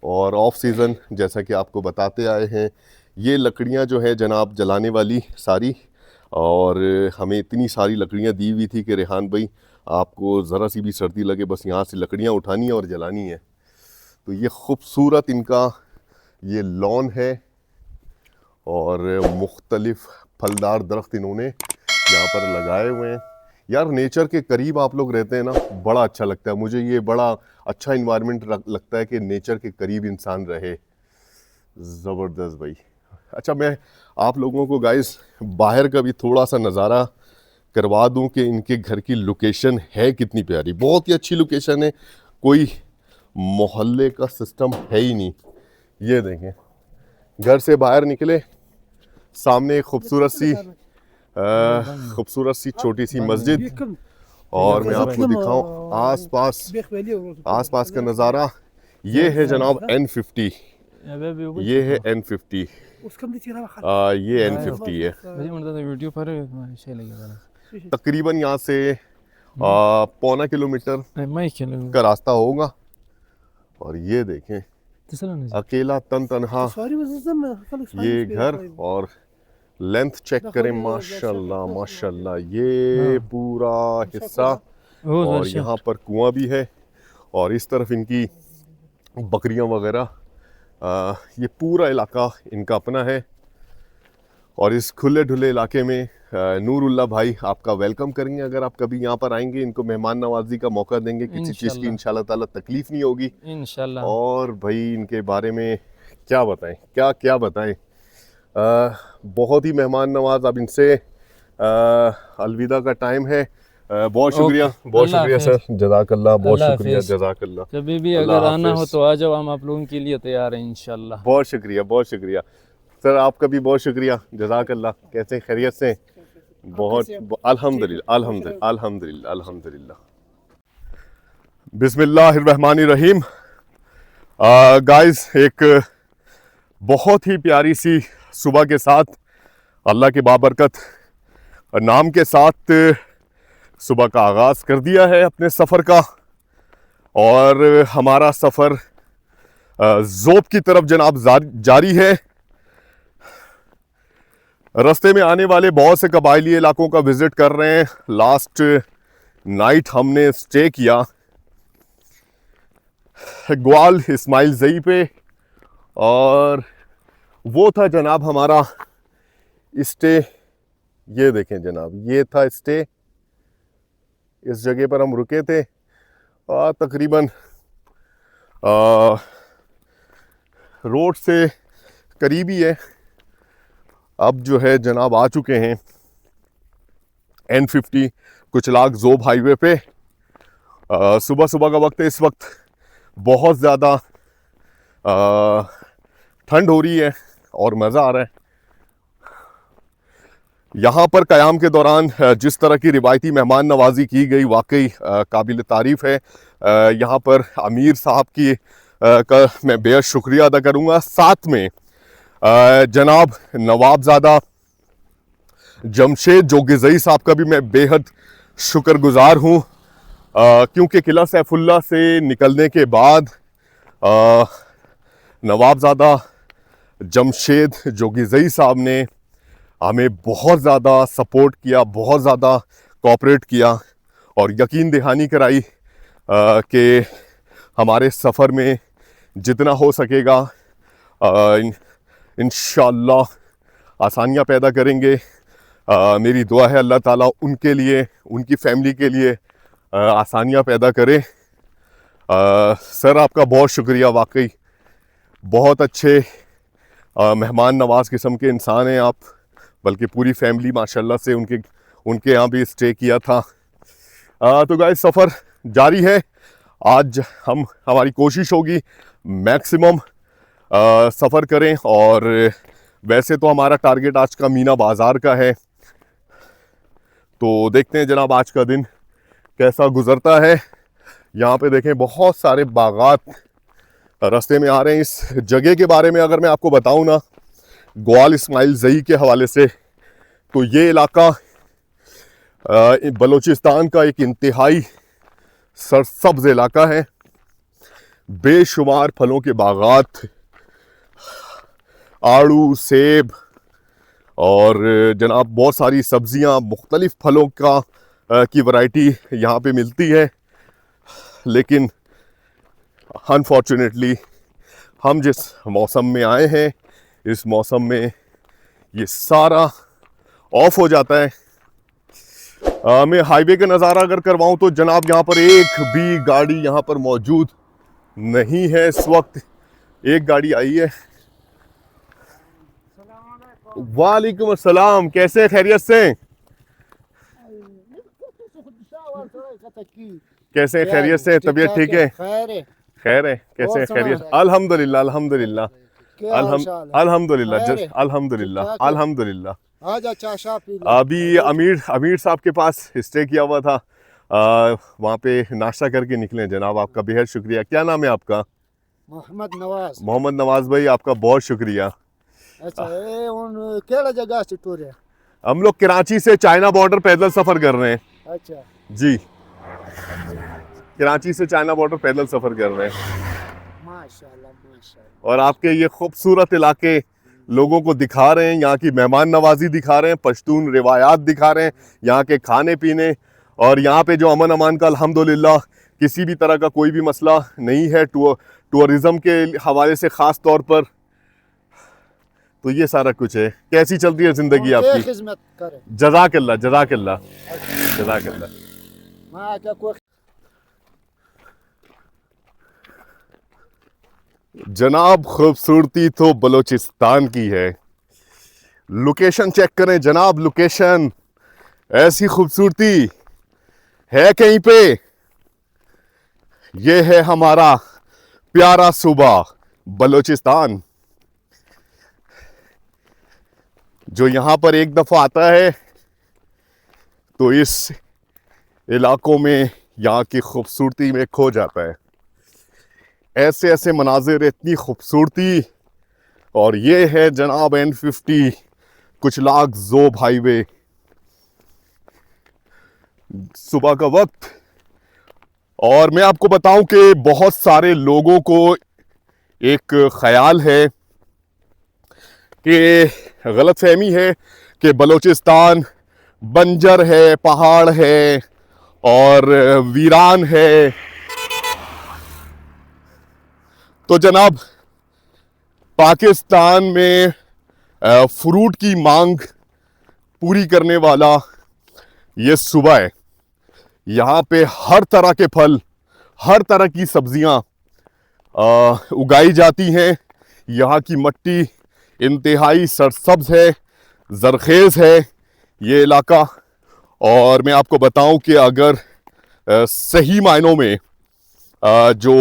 और ऑफ सीज़न जैसा कि आपको बताते आए हैं, ये लकड़ियाँ जो है जनाब जलाने वाली सारी, और हमें इतनी सारी लकड़ियाँ दी हुई थी कि रेहान भाई आपको ज़रा सी भी सर्दी लगे बस यहाँ से लकड़ियाँ उठानी है और जलानी है। तो ये खूबसूरत इनका ये लॉन है और मुख्तलिफ फलदार दरख्त इन्होंने यहाँ पर लगाए हुए हैं। यार नेचर के करीब आप लोग रहते हैं ना, बड़ा अच्छा लगता है मुझे। ये बड़ा अच्छा इन्वायरमेंट लगता है कि नेचर के करीब इंसान रहे। ज़बरदस्त भाई। अच्छा, मैं आप लोगों को गाइस बाहर का भी थोड़ा सा नज़ारा करवा दूं कि इनके घर की लोकेशन है कितनी प्यारी। बहुत ही अच्छी लोकेशन है, कोई मोहल्ले का सिस्टम है ही नहीं। ये देखें, घर से बाहर निकले सामने एक खूबसूरत सी छोटी सी मस्जिद, और मैं आपको दिखाऊं आसपास का नज़ारा। ये है जनाब N50, ये है N50, ये N50 है। वीडियो पर तकरीबन यहाँ से 1.25 किलोमीटर का रास्ता होगा। और ये देखें अकेला तन्हा ये घर, और लेंथ चेक करें माशाल्लाह माशाल्लाह, ये पूरा हिस्सा। और यहाँ पर कुआं भी है, और इस तरफ इनकी बकरियां वगैरह, ये पूरा इलाका इनका अपना है। और इस खुले ढुले इलाके में नूरुल्लाह भाई आपका वेलकम करेंगे। अगर आप कभी यहाँ पर आएंगे, इनको मेहमान नवाजी का मौका देंगे, किसी चीज़ की इंशाल्लाह ताला तकलीफ़ नहीं होगी इंशाल्लाह। और भाई इनके बारे में क्या बताएं, क्या बताएं, बहुत ही मेहमान नवाज। अब इनसे अलविदा का टाइम है। बहुत शुक्रिया सर, जज़ाकल्लाह, बहुत शुक्रिया, जज़ाकल्लाह। कभी भी अगर आना हो तो आ जाओ, हम आप लोगों के लिए तैयार हैं इंशाल्लाह। बहुत शुक्रिया सर, आपका भी बहुत शुक्रिया, जज़ाकल्लाह। कैसे खैरियत से? बहुत अल्हम्दुलिल्लाह। बिस्मिल्लाहिर्रहमानिर्रहीम। गाइस, एक बहुत ही प्यारी सी सुबह के साथ, अल्लाह के बाबरकत नाम के साथ सुबह का आगाज़ कर दिया है अपने सफ़र का। और हमारा सफ़र ज़ोब की तरफ जनाब जारी है। रास्ते में आने वाले बहुत से कबायली इलाकों का विज़िट कर रहे हैं। लास्ट नाइट हमने स्टे किया ग्वाल इस्माइल ज़ई पे, और वो था जनाब हमारा स्टे। ये देखें जनाब, ये था स्टे, इस जगह पर हम रुके थे। तकरीबन रोड से करीब ही है। अब जो है जनाब आ चुके हैं N50 कुचलाग ज़ोब हाईवे पे। सुबह का वक्त है, इस वक्त बहुत ज़्यादा ठंड हो रही है और मज़ा आ रहा है। यहाँ पर क़याम के दौरान जिस तरह की रिवायती मेहमान नवाजी की गई, वाकई काबिल तारीफ़ है। यहाँ पर अमीर साहब की का मैं बेहद शुक्रिया अदा करूँगा। साथ में जनाब नवाबज़ादा जमशेद जोगिज़ई साहब का भी मैं बेहद शुक्रगुज़ार हूँ, क्योंकि किला सैफुल्ला से निकलने के बाद नवाबज़ादा जमशेद जोगिज़ई साहब ने हमें बहुत ज़्यादा सपोर्ट किया, बहुत ज़्यादा कोऑपरेट किया, और यकीन दहानी कराई कि हमारे सफ़र में जितना हो सकेगा इंशाअल्लाह आसानियाँ पैदा करेंगे। मेरी दुआ है अल्लाह ताला उनके लिए, उनकी फैमिली के लिए आसानियाँ पैदा करे। सर आपका बहुत शुक्रिया, वाकई बहुत अच्छे मेहमान नवाज किस्म के इंसान हैं आप, बल्कि पूरी फैमिली माशाल्लाह से उनके यहाँ भी स्टे किया था। तो गाइस सफ़र जारी है। आज हमारी कोशिश होगी मैक्सिमम सफ़र करें, और वैसे तो हमारा टारगेट आज का मीना बाज़ार का है। तो देखते हैं जनाब आज का दिन कैसा गुज़रता है। यहाँ पे देखें बहुत सारे बागात रास्ते में आ रहे हैं। इस जगह के बारे में अगर मैं आपको बताऊँ ना, ग्वाल इस्माइल ज़ई के हवाले से, तो ये इलाका बलूचिस्तान का एक इंतहाई सरसब्ज़ इलाका है। बेशुमार फलों के बागात, आड़ू, सेब और जनाब बहुत सारी सब्जियां, मुख्तलिफ फलों की वैरायटी यहाँ पे मिलती है। लेकिन अनफॉर्चुनेटली हम जिस मौसम में आए हैं, इस मौसम में ये सारा ऑफ हो जाता है। मैं हाईवे का नज़ारा अगर करवाऊं तो जनाब यहाँ पर एक भी गाड़ी यहाँ पर मौजूद नहीं है। इस वक्त एक गाड़ी आई है। वालेकुम अस्सलाम, कैसे, खैरियत से? कैसे, खैरियत से? तबीयत ठीक है? खैर है? कैसे, खैरियत? अल्हम्दुलिल्लाह अल्हम्दुलिल्लाह अल्हम्दुलिल्लाह अल्हम्दुलिल्लाह अल्हम्दुलिल्लाह। अभी अमीर साहब के पास स्टे किया हुआ था, वहाँ पे नाश्ता करके निकले जनाब। आपका बेहद शुक्रिया। क्या नाम है आपका? मोहम्मद नवाज भाई, आपका बहुत शुक्रिया। अच्छा, केड़ा जगह से टूर है? हम लोग कराची से चाइना बॉर्डर पैदल सफ़र कर रहे हैं। अच्छा जी, कराची से चाइना बॉर्डर पैदल सफ़र कर रहे हैं। माशाल्लाह माशाल्लाह। और आपके ये खूबसूरत इलाके लोगों को दिखा रहे हैं, यहाँ की मेहमान नवाजी दिखा रहे हैं, पश्तून रिवायात दिखा रहे हैं, यहाँ के खाने पीने, और यहाँ पे जो अमन अमान का अल्हम्दुलिल्लाह किसी भी तरह का कोई भी मसला नहीं है टूरिज़म के हवाले से ख़ास तौर पर। तो ये सारा कुछ है। कैसी चल रही है ज़िंदगी आपकी? खिदमत करे। जज़ाकल्लाह जज़ाकल्लाह जज़ाकल्लाह। हाँ, क्या कोई जनाब खूबसूरती तो बलूचिस्तान की है। लोकेशन चेक करें जनाब, लोकेशन, ऐसी खूबसूरती है कहीं पे? ये है हमारा प्यारा सूबा बलूचिस्तान, जो यहाँ पर एक दफ़ा आता है तो इस इलाकों में, यहाँ की खूबसूरती में खो जाता है। ऐसे ऐसे मनाजिर, इतनी खूबसूरती। और ये है जनाब N50 कुचलाग ज़ोब हाईवे। सुबह का वक्त, और मैं आपको बताऊं कि बहुत सारे लोगों को एक ख्याल है कि गलतफहमी है कि बलूचिस्तान बंजर है, पहाड़ है और वीरान है। तो जनाब पाकिस्तान में फ्रूट की मांग पूरी करने वाला ये सूबा है। यहाँ पे हर तरह के फल, हर तरह की सब्जियाँ उगाई जाती हैं। यहाँ की मिट्टी इंतहाई सरसब्ज है, ज़रखेज़ है ये इलाका। और मैं आपको बताऊं कि अगर सही मायनों में जो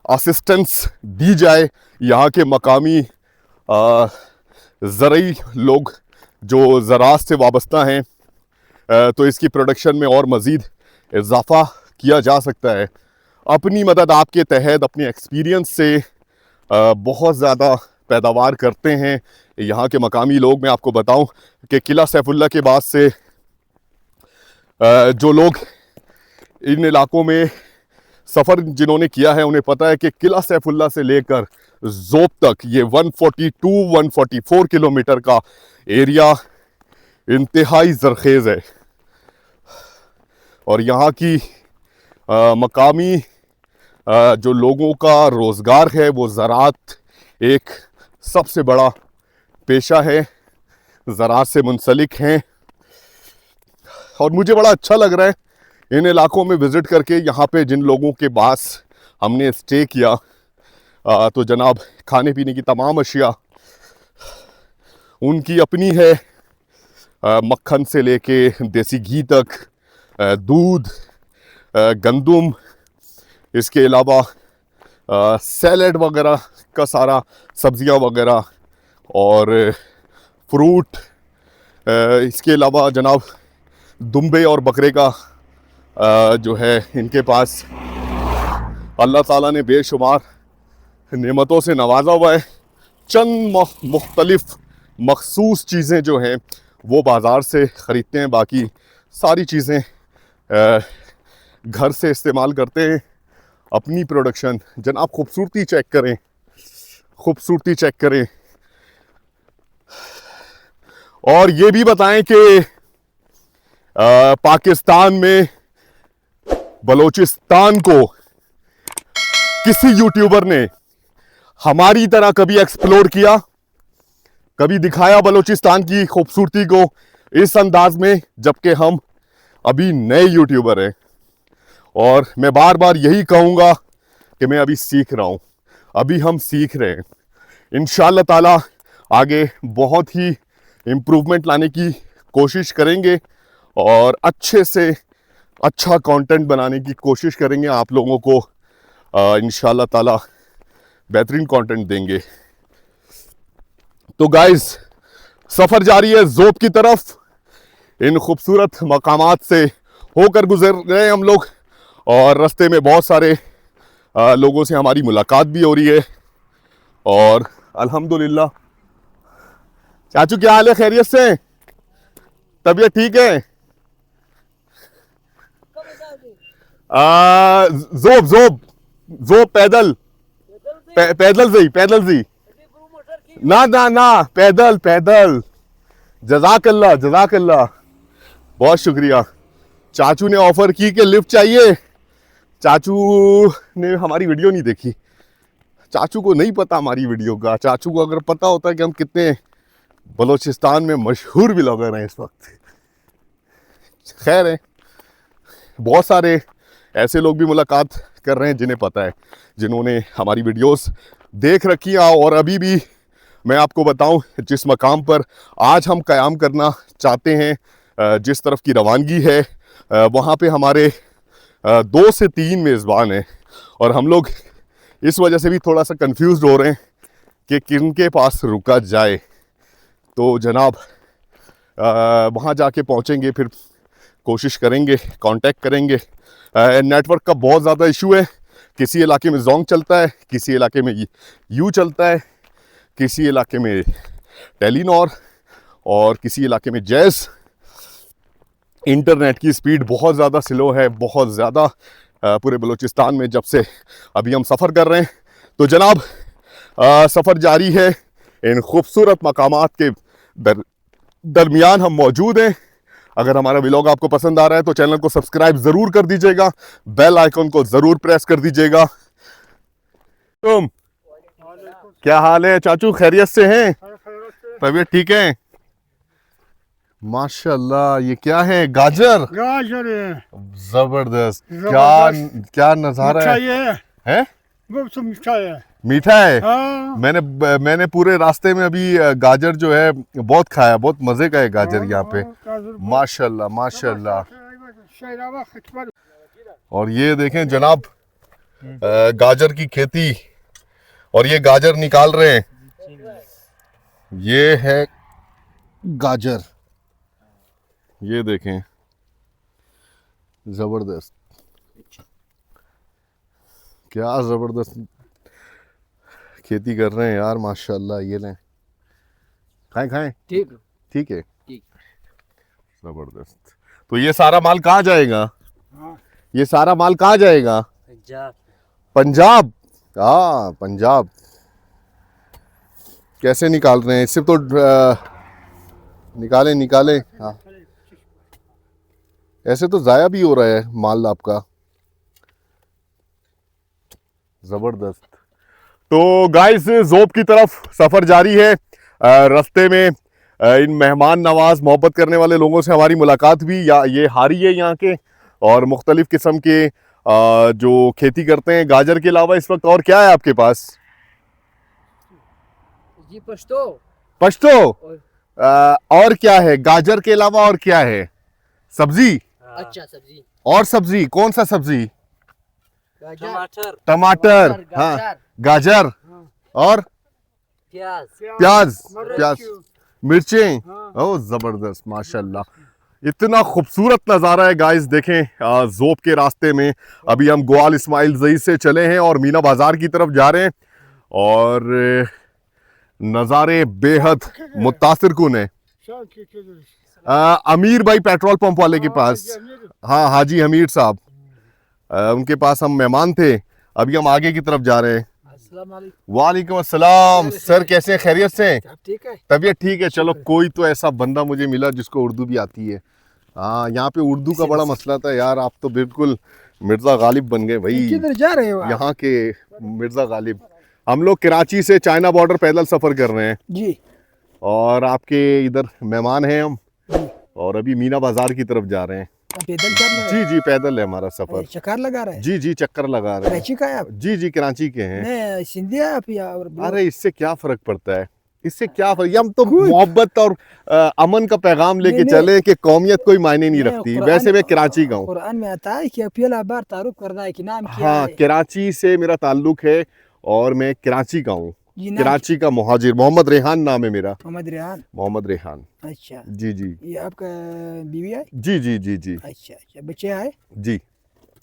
असिस्टेंस दी जाए यहाँ के मकामी ज़रई लोग जो ज़राअत से वाबस्ता हैं, तो इसकी प्रोडक्शन में और मज़ीद इजाफ़ा किया जा सकता है। अपनी मदद आपके तहत, अपने एक्सपीरियंस से बहुत ज़्यादा पैदावार करते हैं यहाँ के मकामी लोग। मैं आपको बताऊं कि किला सैफुल्ला के बाद से जो लोग इन इलाकों में सफ़र जिन्होंने किया है, उन्हें पता है कि किला सैफुल्ला से लेकर ज़ोब तक ये 142-144 किलोमीटर का एरिया इंतहाई ज़रखेज़ है। और यहाँ की मकामी जो लोगों का रोज़गार है, वो ज़राअत एक सबसे बड़ा पेशा है, ज़राअत से मुंसलिक हैं। और मुझे बड़ा अच्छा लग रहा है इन इलाकों में विज़िट करके। यहाँ पे जिन लोगों के पास हमने स्टे किया, तो जनाब खाने पीने की तमाम अशिया उनकी अपनी है, मक्खन से लेके देसी घी तक, दूध, गंदम, इसके अलावा सैलड वगैरह का सारा, सब्जियां वगैरह और फ्रूट। इसके अलावा जनाब दुम्बे और बकरे का जो है इनके पास अल्लाह ताला ने बेशुमार नेमतों से नवाजा हुआ है। चंद मुख्तलिफ मखसूस चीज़ें जो हैं वो बाज़ार से ख़रीदते हैं, बाकी सारी चीज़ें घर से इस्तेमाल करते हैं। अपनी प्रोडक्शन। जनाब खूबसूरती चेक करें, खूबसूरती चेक करें। और ये भी बताएं कि पाकिस्तान में बलोचिस्तान को किसी यूट्यूबर ने हमारी तरह कभी एक्सप्लोर किया, कभी दिखाया बलोचिस्तान की खूबसूरती को इस अंदाज में, जबकि हम अभी नए यूट्यूबर हैं। और मैं बार बार यही कहूँगा कि मैं अभी सीख रहा हूँ, अभी हम सीख रहे हैं। इंशाअल्लाह ताला आगे बहुत ही इम्प्रूवमेंट लाने की कोशिश करेंगे और अच्छे से अच्छा कंटेंट बनाने की कोशिश करेंगे। आप लोगों को इंशाअल्लाह ताला बेहतरीन कंटेंट देंगे। तो गाइस, सफ़र जारी है ज़ोब की तरफ। इन खूबसूरत मकामात से होकर गुजर रहे हम लोग और रास्ते में बहुत सारे लोगों से हमारी मुलाकात भी हो रही है। और अल्हम्दुलिल्लाह। चाचू क्या हाल है, खैरियत से? तबीयत ठीक है? ज़ोब ज़ोब ज़ोब पैदल पैदल ना ना ना पैदल पैदल। जज़ाकल्लाह जज़ाकल्लाह, बहुत शुक्रिया। चाचू ने ऑफर की कि लिफ्ट चाहिए। चाचू ने हमारी वीडियो नहीं देखी, चाचू को नहीं पता हमारी वीडियो का। चाचू को अगर पता होता है कि हम कितने बलोचिस्तान में मशहूर ब्लॉगर हैं इस वक्त। खैर है, बहुत सारे ऐसे लोग भी मुलाकात कर रहे हैं जिन्हें पता है, जिन्होंने हमारी वीडियोस देख रखी है। और अभी भी मैं आपको बताऊं, जिस मकाम पर आज हम क़याम करना चाहते हैं, जिस तरफ की रवानगी है, वहाँ पे हमारे 2 से 3 मेज़बान हैं। और हम लोग इस वजह से भी थोड़ा सा कंफ्यूज हो रहे हैं कि किनके पास रुका जाए। तो जनाब वहाँ जाके पहुँचेंगे, फिर कोशिश करेंगे, कांटेक्ट करेंगे। नेटवर्क का बहुत ज़्यादा इशू है। किसी इलाके में जोंग चलता है, किसी इलाके में यू चलता है, किसी इलाके में टेलीनॉर और किसी इलाके में जैज़। इंटरनेट की स्पीड बहुत ज़्यादा स्लो है, बहुत ज़्यादा पूरे बलूचिस्तान में, जब से अभी हम सफ़र कर रहे हैं। तो जनाब सफ़र जारी है। इन खूबसूरत मकामात के दरमियान हम मौजूद हैं। अगर हमारा व्लॉग आपको पसंद आ रहा है तो चैनल को सब्सक्राइब ज़रूर कर दीजिएगा, बेल आइकन को ज़रूर प्रेस कर दीजिएगा। तुम क्या हाल है चाचू, खैरियत से हैं? तबीयत ठीक है? माशाल्लाह। ये क्या है? गाजर? गाजर है। जबरदस्त। क्या क्या नज़ारा है? हैं? बहुत मीठा है। मीठा है? हाँ। मैंने पूरे रास्ते में अभी गाजर जो है बहुत खाया, बहुत मज़े का है गाजर यहाँ पे। माशाल्लाह माशाल्लाह। और ये देखें जनाब, गाजर की खेती, और ये गाजर निकाल रहे हैं। ये है गाजर, ये देखें, जबरदस्त, क्या जबरदस्त खेती कर रहे हैं यार, माशाल्लाह। ये लें, खाएं खाएं। ठीक ठीक है, जबरदस्त। तो ये सारा माल कहाँ जाएगा? ये सारा माल कहाँ जाएगा? पंजाब। हाँ, पंजाब। कैसे निकाल रहे हैं? इससे तो निकाले निकाले। हाँ, ऐसे तो जाया भी हो रहा है माल आपका। जबरदस्त। तो गाइस, ज़ोब की तरफ सफ़र जारी है। रास्ते में इन मेहमान नवाज, मोहब्बत करने वाले लोगों से हमारी मुलाकात भी। ये हारी है यहाँ के, और मुख्तलिफ़ किस्म के जो खेती करते हैं। गाजर के अलावा इस वक्त और क्या है आपके पास? जी पश्तो। पश्तो? और क्या है गाजर के अलावा? और क्या है? सब्जी? अच्छा, सब्जी। और सब्जी कौन सा सब्जी? टमाटर। टमाटर, हाँ, गाजर और प्याज। प्याज, प्याज, मिर्चें। ओह जबरदस्त, माशाल्लाह। इतना खूबसूरत नज़ारा है गाइस। देखें, ज़ोब के रास्ते में अभी हम गोआल इस्माइल ज़ई से चले हैं और मीना बाज़ार की तरफ जा रहे हैं, और नज़ारे बेहद मुतासिर कुन है। अमीर भाई पेट्रोल पंप वाले के पास, हाँ, हाजी हमीद साहब, उनके पास हम मेहमान थे। अभी हम आगे की तरफ जा रहे हैं। अस्सलाम वालेकुम। वालेकुम अस्सलाम सर, कैसे हैं? खैरियत से हैं? आप ठीक है? तबीयत ठीक है? चलो, कोई तो ऐसा बंदा मुझे मिला जिसको उर्दू भी आती है। हाँ, यहाँ पे उर्दू का बड़ा मसला था यार। आप तो बिल्कुल मिर्ज़ा गालिब बन गए भाई। किधर जा रहे हो आप? यहाँ के मिर्ज़ा गालिब। हम लोग कराची से चाइना बॉर्डर पैदल सफ़र कर रहे हैं जी। और आपके इधर मेहमान हैं हम, और अभी मीना बाजार की तरफ जा रहे हैं। पैदल चल रहे जी जी, पैदल है हमारा सफ़र। चक्कर लगा रहे हैं? जी जी, चक्कर लगा रहे हैं। कराची का है आप? जी जी, कराची के हैं। मैं सिंधी है आप या और अरे इससे क्या फर्क पड़ता है? इससे क्या फर्क, ये हम तो मोहब्बत और अमन का पैगाम लेके नहीं, चले कि कौमियत कोई मायने नहीं नहीं, रखती। कुरान- वैसे मैं कराची का हूँ। कुरान में आता है कि पहला बार तारुफ करना है कि नाम क्या हाँ, है? कराची से मेरा ताल्लुक है और मैं कराची का हूँ। जी, नाम कराची का मुहाजिर, मोहम्मद रेहान नाम है मेरा। मोहम्मद रेहान। मोहम्मद रेहान। अच्छा, जी जी ये आपका बीवी है? जी जी जी जी अच्छा अच्छा, बच्चे आए जी,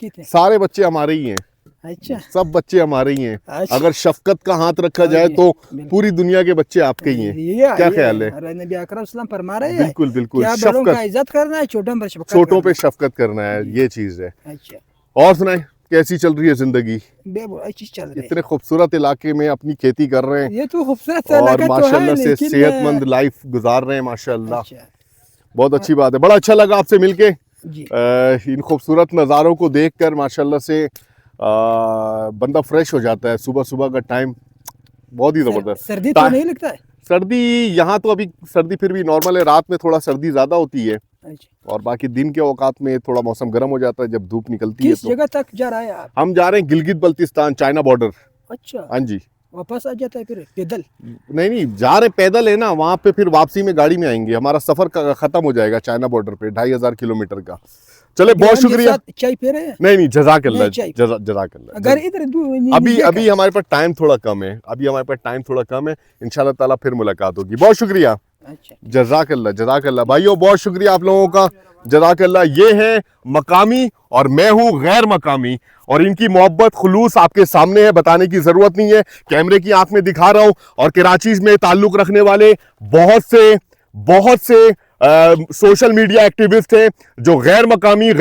कितने? सारे बच्चे हमारे ही हैं। अच्छा सब बच्चे हमारे ही हैं। अच्छा। अगर शफकत का हाथ रखा जाए जी, तो बिल्कुल। पूरी दुनिया के बच्चे आपके ही हैं। क्या ख्याल है? अरे नबी अकरम सल्लल्लाहु अलैहि वसल्लम फरमा रहे हैं बिल्कुल बिल्कुल। क्या बड़ों का शफकत, इज्जत करना है, छोटों पर शफकत छोटों पे करना शफकत करना है, ये चीज है। है। अच्छा, और सुनाए, कैसी चल रही है जिंदगी? अच्छी चल रही है। इतने खूबसूरत इलाके में अपनी खेती कर रहे हैं ये तो खूबसूरत और इलाका तो है, माशाल्लाह से लेकिन सेहतमंद लाइफ गुजार रहे हैं माशाल्लाह। अच्छा बहुत अच्छी बात है। बड़ा अच्छा लगा आपसे मिलके। जी। इन खूबसूरत नज़ारों को देखकर माशाल्लाह से बंदा फ्रेश हो जाता है। सुबह सुबह का टाइम बहुत ही ज़बरदस्त। सर्दी तो नहीं लगता है? सर्दी यहाँ तो अभी सर्दी फिर भी नॉर्मल है। रात में थोड़ा सर्दी ज़्यादा होती है अच्छा। और बाकी दिन के औकात में थोड़ा मौसम गर्म हो जाता है जब धूप निकलती है। किस जगह तक जा रहा है आप? हम जा रहे हैं गिलगित बल्तिस्तान, चाइना बॉर्डर। अच्छा, हाँ जी। वापस आ जाता है फिर पैदल? नहीं, जा रहे पैदल है ना, वहाँ पे फिर वापसी में गाड़ी में आएंगे। हमारा सफ़र खत्म हो जाएगा चाइना बॉर्डर पे 2500 किलोमीटर का। चले, बहुत शुक्रिया। चाय पी रहे हैं? नहीं, जज़ाकल्लाह, नहीं, चाय। जज़ाकल्लाह। अगर इधर अभी हमारे पास टाइम थोड़ा कम है। इंशाल्लाह ताला फिर मुलाकात होगी। बहुत शुक्रिया। अच्छा, जज़ाकल्लाह, जज़ाकल्लाह भाइयों, बहुत शुक्रिया आप लोगों का। जज़ाकल्लाह। ये है मकामी और मैं हूँ गैर मकामी, और इनकी मोहब्बत खुलूस आपके सामने है, बताने की ज़रूरत नहीं है। कैमरे की आंख में दिखा रहा हूँ। और कराची में ताल्लुक़ रखने वाले बहुत से सोशल मीडिया एक्टिविस्ट हैं जो गैर मकामी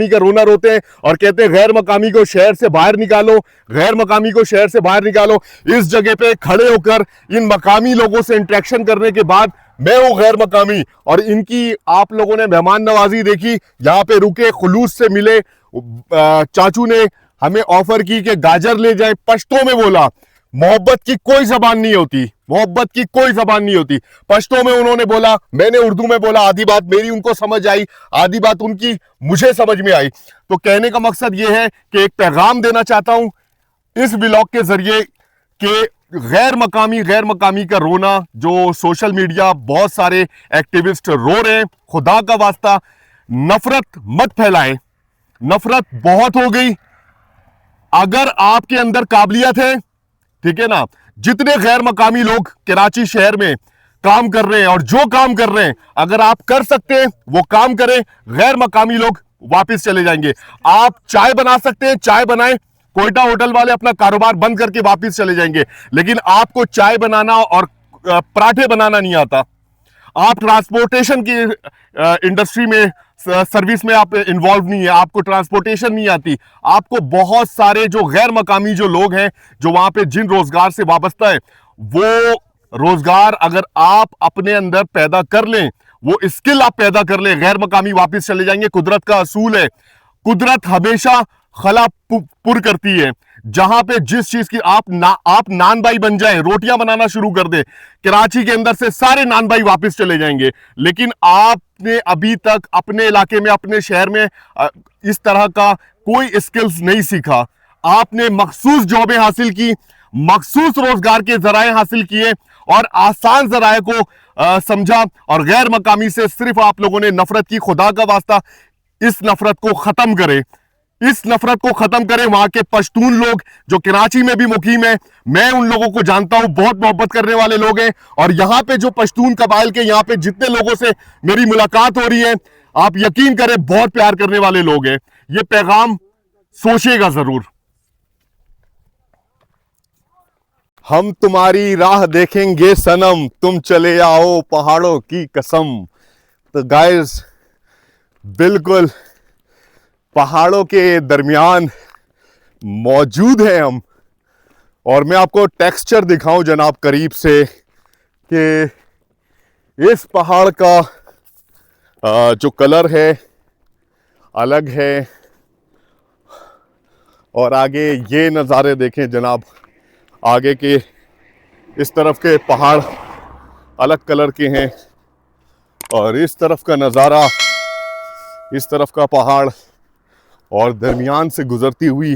का रोना रोते हैं और कहते हैं गैर मकामी को शहर से बाहर निकालो, गैर मकामी को शहर से बाहर निकालो। इस जगह पे खड़े होकर इन मकामी लोगों से इंटरेक्शन करने के बाद मैं हूं गैर मकामी, और इनकी आप लोगों ने मेहमान नवाजी देखी। यहाँ पे रुके, खुलूस से मिले। चाचू ने हमें ऑफर की कि गाजर ले जाए, पश्तो में बोला। मोहब्बत की कोई जबान नहीं होती, मोहब्बत की कोई जबान नहीं होती। पश्तो में उन्होंने बोला, मैंने उर्दू में बोला। आधी बात मेरी उनको समझ आई, आधी बात उनकी मुझे समझ में आई। तो कहने का मकसद यह है कि एक पैगाम देना चाहता हूं इस व्लॉग के जरिए कि गैर मकामी का रोना, जो सोशल मीडिया बहुत सारे एक्टिविस्ट रो रहे हैं, खुदा का वास्ता नफरत मत फैलाएं। नफरत बहुत हो गई। अगर आपके अंदर काबिलियत है, ठीक है ना, जितने गैर मकामी लोग कराची शहर में काम कर रहे हैं और जो काम कर रहे हैं, अगर आप कर सकते हैं वो काम करें। गैर मकामी लोग वापस चले जाएंगे। आप चाय बना सकते हैं, चाय बनाएं। कोयटा होटल वाले अपना कारोबार बंद करके वापस चले जाएंगे, लेकिन आपको चाय बनाना और पराठे बनाना नहीं आता। आप ट्रांसपोर्टेशन की इंडस्ट्री में, सर्विस में आप इन्वॉल्व नहीं है, आपको ट्रांसपोर्टेशन नहीं आती। आपको बहुत सारे जो गैर मकामी जो लोग हैं, जो वहां पे जिन रोजगार से वाबस्ता है, वो रोजगार अगर आप अपने अंदर पैदा कर लें, वो स्किल आप पैदा कर लें, गैर मकामी वापस चले जाएंगे। कुदरत का असूल है, कुदरत हमेशा खला पुर करती है। जहां पे जिस चीज की आप नान भाई बन जाएं, रोटियां बनाना शुरू कर दे, कराची के अंदर से सारे नान भाई वापस चले जाएंगे। लेकिन आपने अभी तक अपने इलाके में, अपने शहर में इस तरह का कोई स्किल्स नहीं सीखा। आपने मखसूस जॉबें हासिल की, मखसूस रोजगार के जराए हासिल किए और आसान जराए को समझा, और गैर मकामी से सिर्फ आप लोगों ने नफरत की। खुदा का वास्ता इस नफरत को खत्म करें, इस नफरत को खत्म करें। वहां के पश्तून लोग जो कराची में भी मुकीम है, मैं उन लोगों को जानता हूं, बहुत मोहब्बत करने वाले लोग हैं। और यहां पे जो पश्तून कबाइल के यहां पे जितने लोगों से मेरी मुलाकात हो रही है, आप यकीन करें बहुत प्यार करने वाले लोग हैं। ये पैगाम सोचिएगा जरूर। हम तुम्हारी राह देखेंगे सनम, तुम चले आओ पहाड़ों की कसम। तो गाइस, बिल्कुल पहाड़ों के दरमियान मौजूद हैं हम। और मैं आपको टेक्सचर दिखाऊं जनाब करीब से कि इस पहाड़ का जो कलर है अलग है। और आगे ये नज़ारे देखें जनाब, आगे के इस तरफ के पहाड़ अलग कलर के हैं और इस तरफ का नज़ारा, इस तरफ का पहाड़ और दरमियान से गुजरती हुई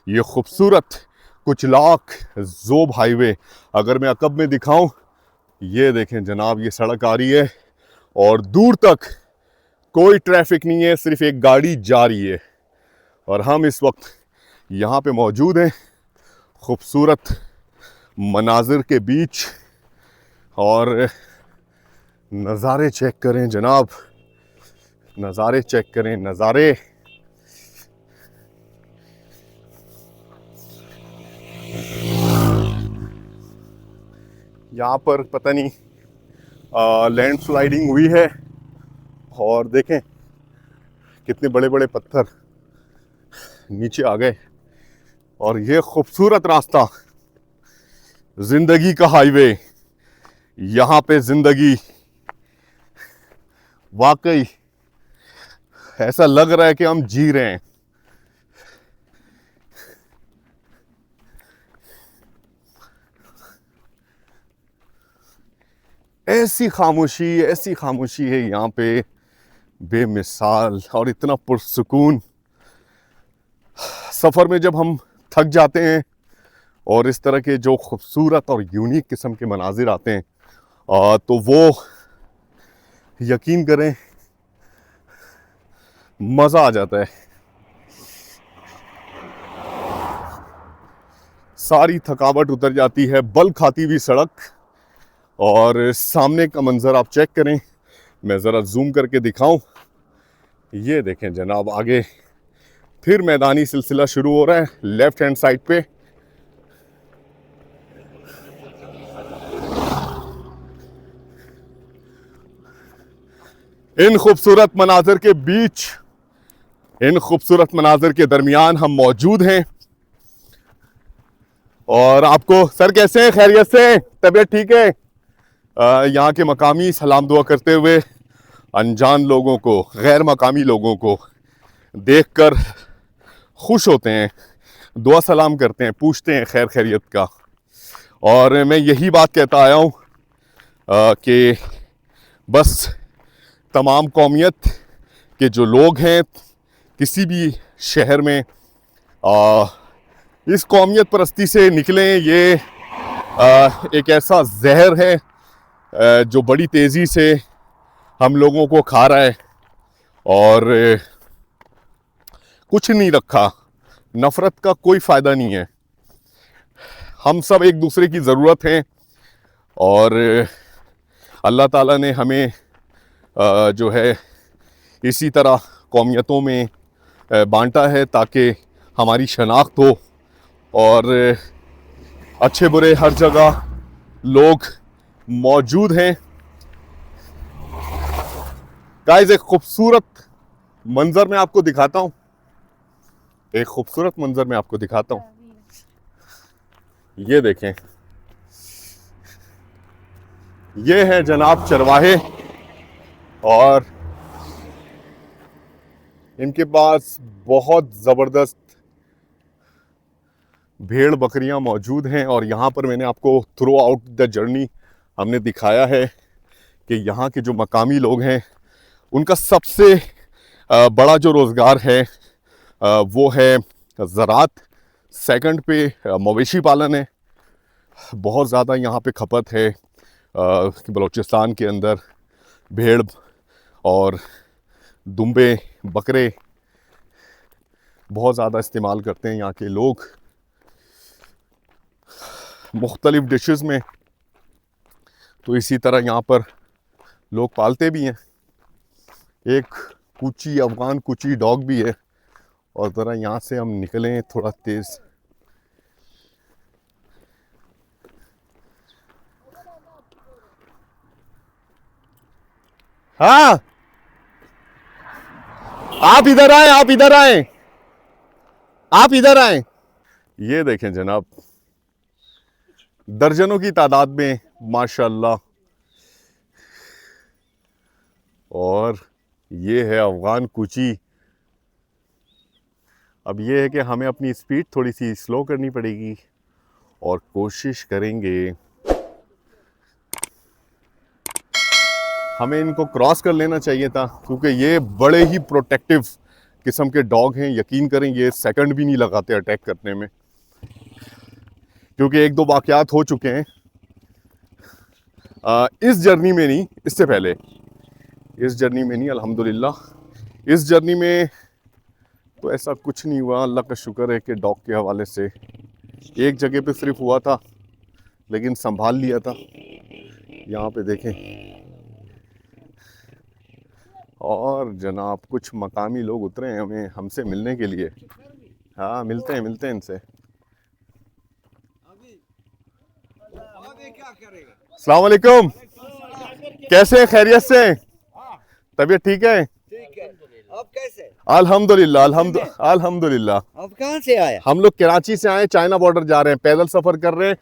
ये खूबसूरत कुचलाक ज़ोब हाईवे। अगर मैं अकब में दिखाऊं, ये देखें जनाब, ये सड़क आ रही है और दूर तक कोई ट्रैफिक नहीं है, सिर्फ एक गाड़ी जा रही है। और हम इस वक्त यहाँ पे मौजूद हैं खूबसूरत मनाजिर के बीच। और नज़ारे चेक करें जनाब, नज़ारे चेक करें, नज़ारे। यहाँ पर पता नहीं लैंड स्लाइडिंग हुई है और देखें कितने बड़े बड़े पत्थर नीचे आ गए। और ये खूबसूरत रास्ता, जिंदगी का हाईवे, यहाँ पे जिंदगी वाकई ऐसा लग रहा है कि हम जी रहे हैं। ऐसी खामोशी है यहाँ पे बेमिसाल और इतना पुरसुकून। सफ़र में जब हम थक जाते हैं और इस तरह के जो खूबसूरत और यूनिक किस्म के मनाजिर आते हैं तो वो यकीन करें मज़ा आ जाता है। सारी थकावट उतर जाती है, बल खाती हुई सड़क। और सामने का मंजर आप चेक करें, मैं ज़रा जूम करके दिखाऊं। ये देखें जनाब, आगे फिर मैदानी सिलसिला शुरू हो रहा है लेफ्ट हैंड साइड पे। इन खूबसूरत मनाजिर के बीच, इन खूबसूरत मनाजिर के दरमियान हम मौजूद हैं। और आपको सर कैसे हैं? खैरियत से? तबीयत ठीक है? यहाँ के मकामी सलाम दुआ करते हुए अनजान लोगों को, गैर मकामी लोगों को देखकर खुश होते हैं, दुआ सलाम करते हैं, पूछते हैं खैर खैरियत का। और मैं यही बात कहता आया हूँ कि बस तमाम कौमियत के जो लोग हैं किसी भी शहर में इस कौमियत परस्ती से निकलें। ये एक ऐसा जहर है जो बड़ी तेज़ी से हम लोगों को खा रहा है और कुछ नहीं रखा। नफ़रत का कोई फ़ायदा नहीं है। हम सब एक दूसरे की ज़रूरत हैं और अल्लाह ताला ने हमें जो है इसी तरह कौमियतों में बांटा है ताकि हमारी शनाख्त हो और अच्छे बुरे हर जगह लोग मौजूद हैं। गाइस, एक खूबसूरत मंजर मैं आपको दिखाता हूँ, एक खूबसूरत मंजर मैं आपको दिखाता हूँ। ये देखें, ये है जनाब चरवाहे और इनके पास बहुत ज़बरदस्त भेड़ बकरियां मौजूद हैं। और यहाँ पर मैंने आपको थ्रू आउट द जर्नी हमने दिखाया है कि यहाँ के जो मकामी लोग हैं उनका सबसे बड़ा जो रोज़गार है वो है ज़राअत। सेकंड पे मवेशी पालन है। बहुत ज़्यादा यहाँ पे खपत है बलूचिस्तान के अंदर भेड़ और दुम्बे बकरे बहुत ज़्यादा इस्तेमाल करते हैं यहाँ के लोग मुख्तलिफ़ डिशेस में। तो इसी तरह यहाँ पर लोग पालते भी हैं। एक कुची अफ़गान कुची डॉग भी है। और ज़रा यहाँ से हम निकलें थोड़ा तेज़। हाँ, आप इधर आए, आप इधर आए, आप इधर आए। ये देखें जनाब, दर्जनों की तादाद में माशाल्लाह। और ये है अफगान कुची। अब ये है कि हमें अपनी स्पीड थोड़ी सी स्लो करनी पड़ेगी और कोशिश करेंगे हमें इनको क्रॉस कर लेना चाहिए था, क्योंकि ये बड़े ही प्रोटेक्टिव किस्म के डॉग हैं। यकीन करें ये सेकंड भी नहीं लगाते अटैक करने में, क्योंकि एक दो वाक़यात हो चुके हैं इस जर्नी में नहीं, इससे पहले इस जर्नी में नहीं, अल्हम्दुलिल्लाह इस जर्नी में तो ऐसा कुछ नहीं हुआ। अल्लाह का शुक्र है कि डॉग के हवाले से एक जगह पे सिर्फ हुआ था, लेकिन संभाल लिया था। यहाँ पे देखें, और जनाब कुछ मकामी लोग उतरे हैं हमसे मिलने के लिए। हाँ, मिलते हैं इनसे। अस्सलाम वालेकुम, कैसे हैं? खैरियत से? तबीयत ठीक है? आप कैसे? अल्हम्दुलिल्लाह अल्हम्दुलिल्लाह। आप कहाँ से आए? हम लोग कराची से आए, चाइना बॉर्डर जा रहे हैं, पैदल सफर कर रहे हैं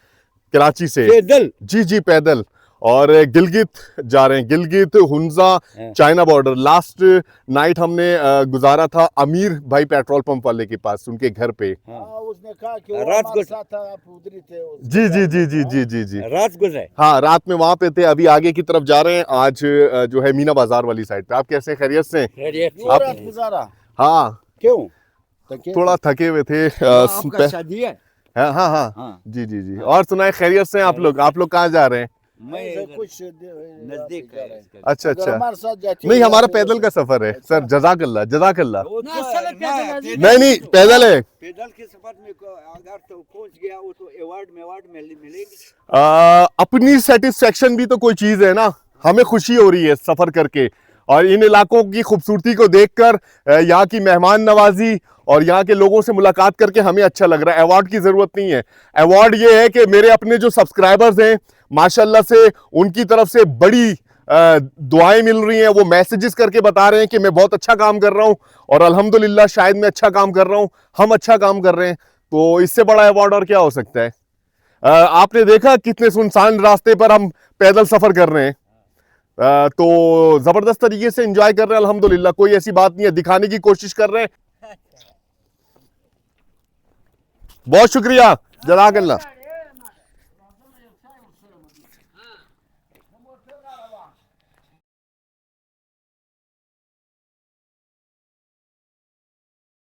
कराची से। पैदल? जी पैदल। और गिलगित जा रहे हैं, Gilgit Hunza China border. Last night हमने गुजारा था अमीर भाई पेट्रोल पंप वाले के पास, उनके घर पे। उसने कहा कि रात को आप उधर थे। जी रात गुजरे? हाँ, रात में वहाँ पे थे। अभी आगे की तरफ जा रहे हैं, आज जो है मीना बाजार वाली साइड पे। आप कैसे हैं? खैरियत से? रात गुजारा? हाँ, क्यों? थोड़ा थके हुए थे। आपका शादी है? हाँ। जी। और सुनाए, खैरियत से? आप लोग कहाँ जा रहे हैं? मैं कुछ नजदीक है। अच्छा। हमारे साथ जाती नहीं, हमारा पैदल का सफर है सर। जज़ाकल्लाह। नहीं, नहीं, पैदल है। पैदल के सफर में अगर तो पहुंच गया वो तो अवार्ड मिलेंगे। अपनी सेटिस्फेक्शन भी तो कोई चीज है ना। हमें खुशी हो रही है सफर करके, और इन इलाकों की खूबसूरती को देखकर, यहाँ की मेहमान नवाजी और यहाँ के लोगों से मुलाकात करके हमें अच्छा लग रहा है। अवार्ड की ज़रूरत नहीं है। अवार्ड ये है कि मेरे अपने जो सब्सक्राइबर्स हैं माशाल्लाह से, उनकी तरफ से बड़ी दुआएं मिल रही हैं। वो मैसेजेस करके बता रहे हैं कि मैं बहुत अच्छा काम कर रहा हूँ, और अल्हम्दुलिल्लाह शायद मैं अच्छा काम कर रहा हूँ, हम अच्छा काम कर रहे हैं। तो इससे बड़ा अवार्ड और क्या हो सकता है? आपने देखा कितने सुनसान रास्ते पर हम पैदल सफ़र कर रहे हैं। तो ज़बरदस्त तरीके से एंजॉय कर रहे हैं अल्हम्दुलिल्लाह। कोई ऐसी बात नहीं है, दिखाने की कोशिश कर रहे हैं। बहुत शुक्रिया, जज़ाकल्लाह।